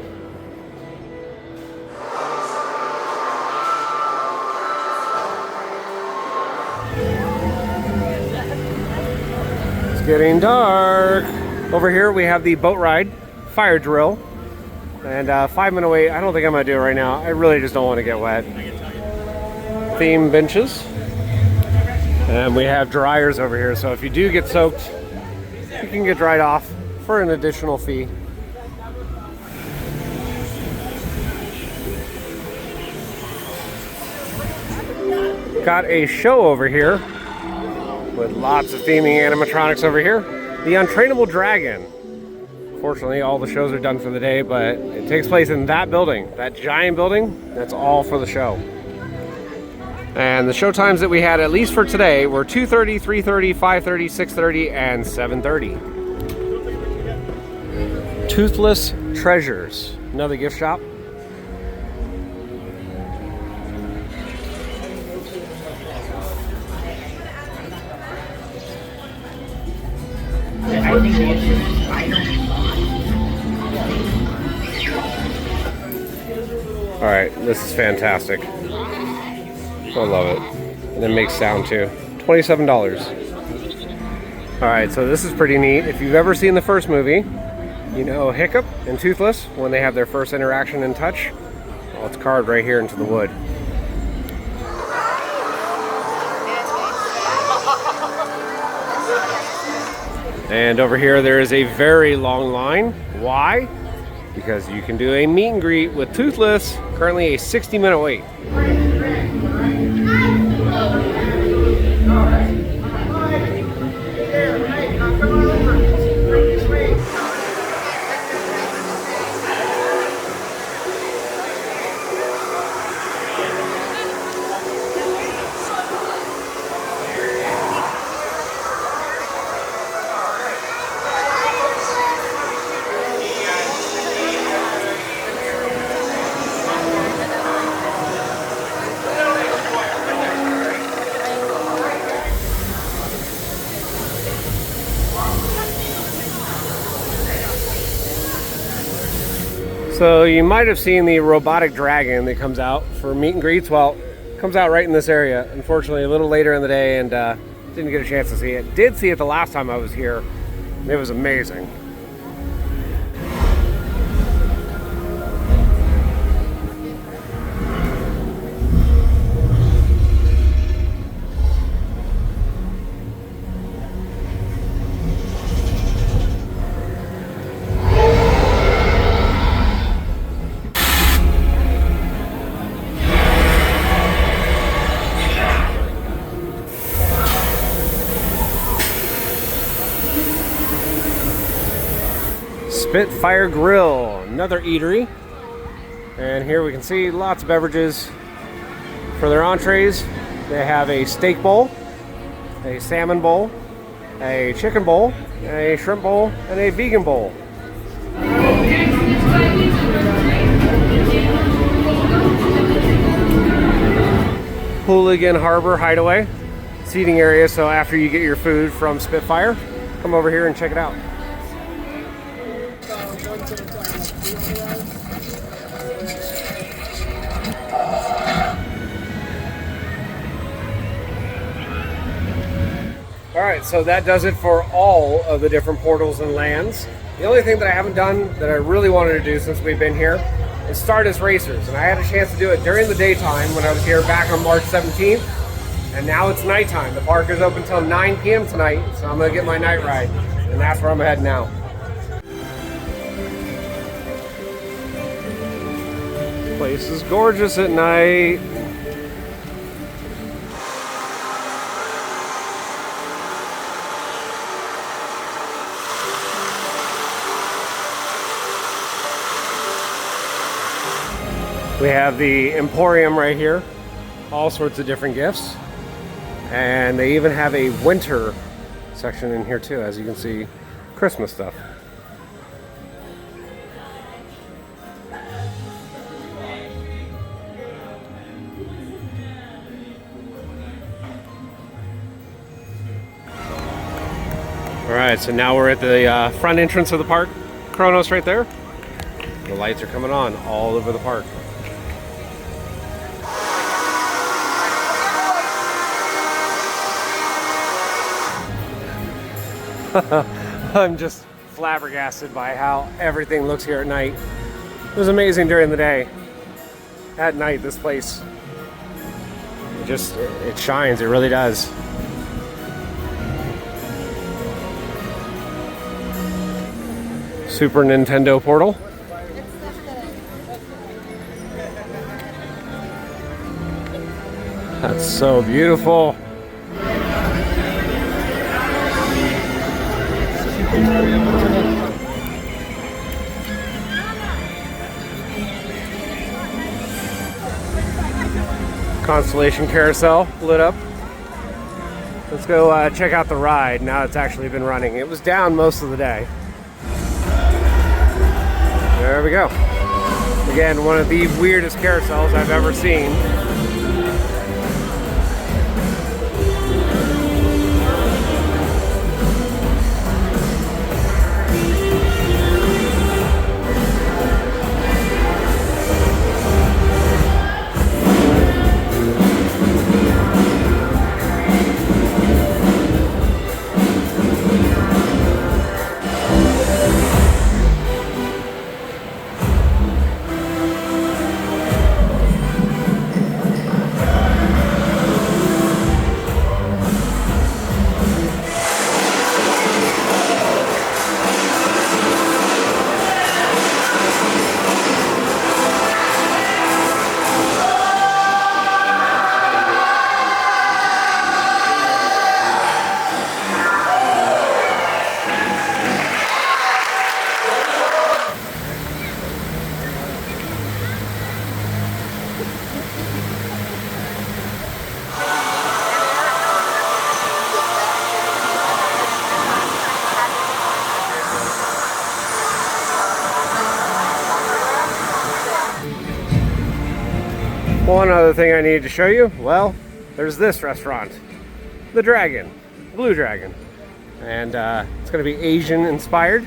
It's getting dark. Over here we have the boat ride, fire drill. And 5 minute wait, I don't think I'm going to do it right now. I really just don't want to get wet. Theme benches. And we have dryers over here, so if you do get soaked, you can get dried off for an additional fee. Got a show over here. with lots of theming animatronics over here. The Untrainable Dragon. Fortunately, all the shows are done for the day, but it takes place in that building, that giant building. That's all for the show. And the show times that we had, at least for today, were 2:30, 3:30, 5:30, 6:30, and 7:30. Toothless Treasures, another gift shop. All right, this is fantastic. I love it. And it makes sound too. $27. All right, so this is pretty neat. If you've ever seen the first movie, you know Hiccup and Toothless, when they have their first interaction and touch. Well, it's carved right here into the wood. And over here there is a very long line. Why? Because you can do a meet and greet with Toothless, currently a 60-minute wait. So you might have seen the robotic dragon that comes out for meet and greets. Well, it comes out right in this area. Unfortunately, a little later in the day, and didn't get a chance to see it. Did see it the last time I was here. It was amazing. Spitfire Grill, another eatery. And here we can see lots of beverages. For their entrees, they have a steak bowl, a salmon bowl, a chicken bowl, a shrimp bowl, and a vegan bowl. Hooligan Harbor Hideaway seating area, so after you get your food from Spitfire, come over here and check it out. Alright, so that does it for all of the different portals and lands. The only thing that I haven't done that I really wanted to do since we've been here is Stardust Racers. And I had a chance to do it during the daytime when I was here back on March 17th. And now it's nighttime. The park is open until 9 p.m. tonight, so I'm going to get my night ride. And that's where I'm heading now. Place is gorgeous at night. We have the Emporium right here, all sorts of different gifts, and they even have a winter section in here too, as you can see, Christmas stuff. Alright, so now we're at the front entrance of the park. Kronos right there. The lights are coming on all over the park. I'm just flabbergasted by how everything looks here at night. It was amazing during the day. At night, this place, it shines, it really does. Super Nintendo portal. That's so beautiful. Constellation Carousel lit up. Let's go check out the ride now it's actually been running. It was down most of the day. There we go. Again, one of the weirdest carousels I've ever seen. One other thing I need to show you, well, there's this restaurant, the Dragon, Blue Dragon, and it's going to be Asian inspired.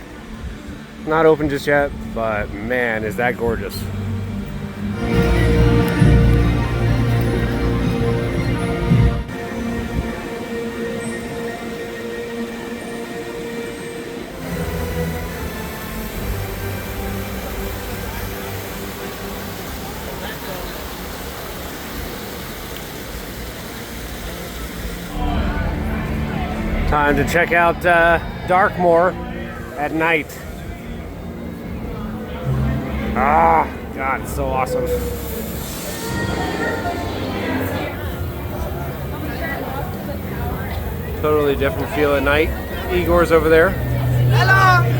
Not open just yet, but man, is that gorgeous. Time to check out Darkmoor at night. Ah, God, it's so awesome. Totally different feel at night. Igor's over there. Hello!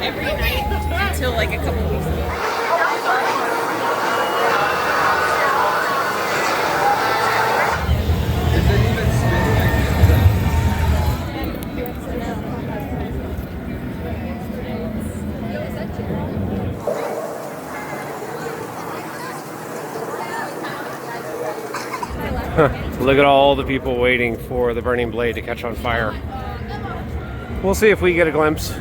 Every night until like a couple weeks ago. Look at all the people waiting for the burning blade to catch on fire. We'll see if we get a glimpse.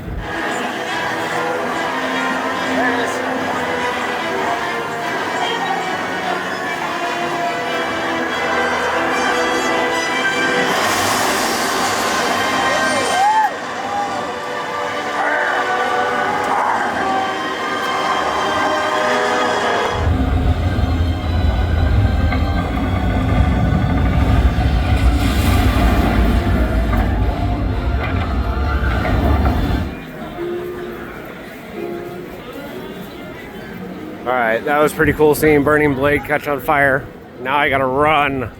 Alright, that was pretty cool seeing Burning Blade catch on fire. Now I gotta run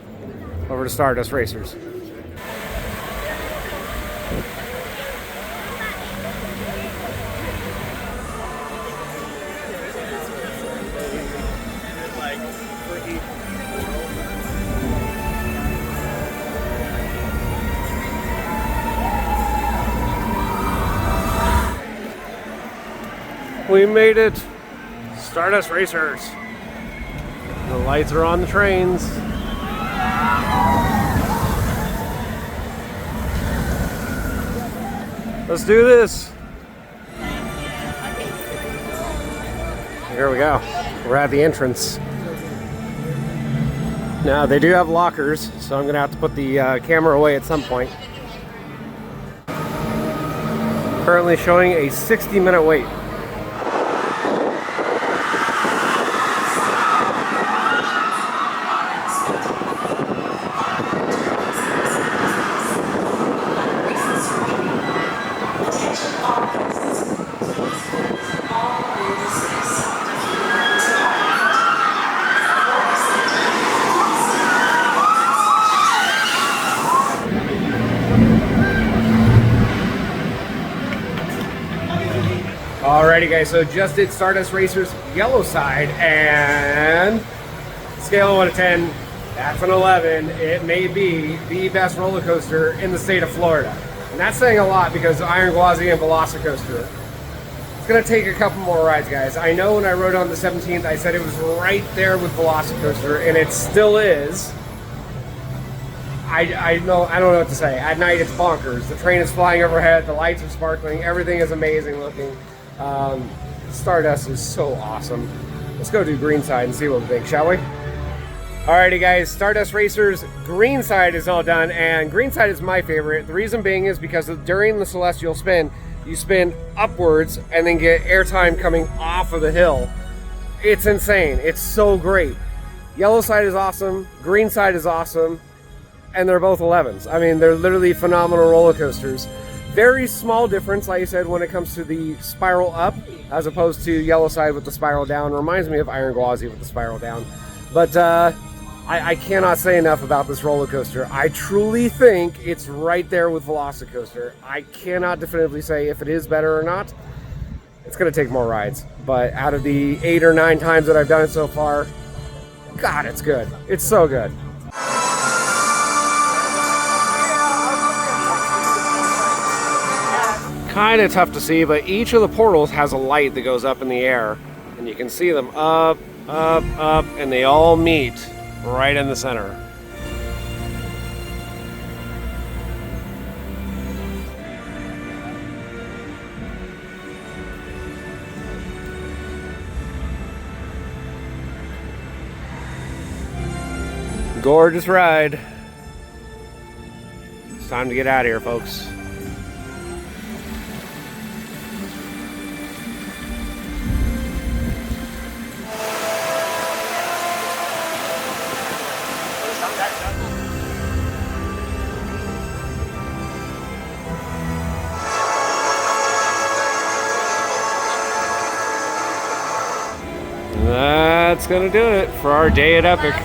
over to Stardust Racers. We made it! Stardust Racers. The lights are on the trains. Let's do this. Here we go. We're at the entrance. Now they do have lockers, so I'm gonna have to put the camera away at some point. Currently showing a 60-minute wait. Alrighty guys, so just did Stardust Racers yellow side, and scale of 1 to 10, that's an 11. It may be the best roller coaster in the state of Florida. And that's saying a lot because Iron Gwazi and Velocicoaster. It's gonna take a couple more rides, guys. I know when I rode on the 17th, I said it was right there with Velocicoaster, and it still is. I don't know what to say. At night, it's bonkers. The train is flying overhead, the lights are sparkling, everything is amazing looking. Stardust is so awesome. Let's go do green side and see what we think, shall we? Alrighty guys, Stardust Racers green side is all done, and green side is my favorite. The reason being is because during the Celestial spin, you spin upwards and then get airtime coming off of the hill. It's insane. It's so great. Yellow side is awesome, green side is awesome, and they're both 11s. I mean, they're literally phenomenal roller coasters. Very small difference, like I said, when it comes to the spiral up as opposed to yellow side with the spiral down. Reminds me of Iron Gwazi with the spiral down. But I cannot say enough about this roller coaster. I truly think it's right there with Velocicoaster. I cannot definitively say if it is better or not. It's going to take more rides. But out of the 8 or 9 times that I've done it so far, God, it's good. It's so good. Kind of tough to see, but each of the portals has a light that goes up in the air, and you can see them up, up, up, and they all meet right in the center. Gorgeous ride. It's time to get out of here, folks. That's gonna do it for our day at Epic.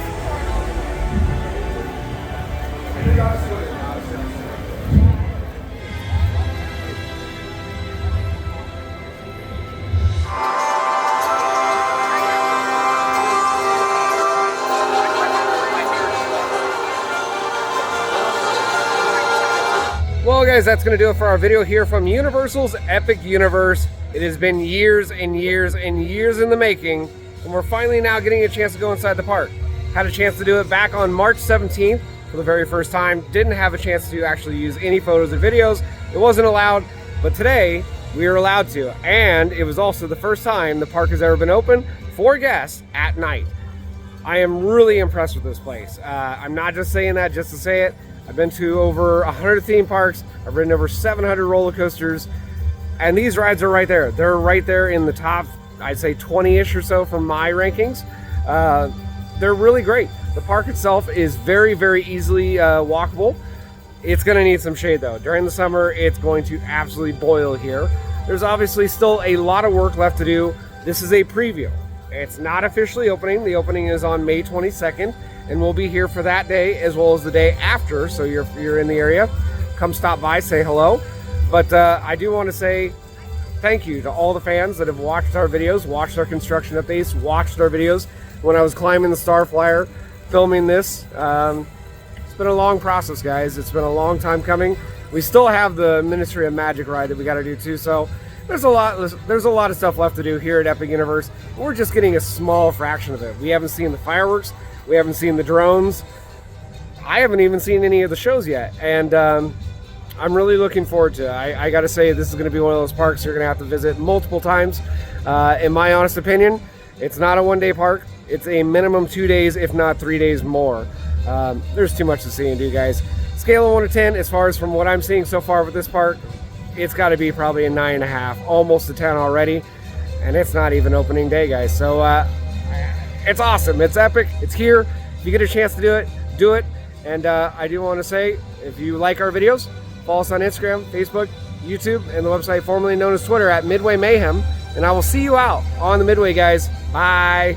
Well guys, that's going to do it for our video here from Universal's Epic Universe. It has been years and years and years in the making, and we're finally now getting a chance to go inside the park. Had a chance to do it back on March 17th for the very first time. Didn't have a chance to actually use any photos or videos. It wasn't allowed, but today we are allowed to. And it was also the first time the park has ever been open for guests at night. I am really impressed with this place. I'm not just saying that just to say it. I've been to over 100 theme parks. I've ridden over 700 roller coasters, and these rides are right there. They're right there in the top, I'd say 20-ish or so from my rankings. They're really great. The park itself is very, very easily walkable. It's gonna need some shade though. During the summer, it's going to absolutely boil here. There's obviously still a lot of work left to do. This is a preview. It's not officially opening. The opening is on May 22nd. And we'll be here for that day as well as the day after. So you're in the area, come stop by, say hello. But I do want to say thank you to all the fans that have watched our videos, watched our construction updates, watched our videos when I was climbing the Star Flyer, filming this. It's been a long process, guys. It's been a long time coming. We still have the Ministry of Magic ride that we got to do too. So there's a lot of stuff left to do here at Epic Universe. We're just getting a small fraction of it. We haven't seen the fireworks. We haven't seen the drones. I haven't even seen any of the shows yet. And I'm really looking forward to it. I got to say, this is going to be one of those parks you're going to have to visit multiple times. In my honest opinion, it's not a one-day park. It's a minimum 2 days, if not 3 days more. There's too much to see and do, guys. Scale of 1 to 10, as far as from what I'm seeing so far with this park, it's got to be probably a 9.5, almost a 10 already. And it's not even opening day, guys. So, it's awesome. It's epic. It's here. If you get a chance to do it, do it. And I do want to say, if you like our videos, follow us on Instagram, Facebook, YouTube, and the website formerly known as Twitter at Midway Mayhem. And I will see you out on the Midway, guys. Bye.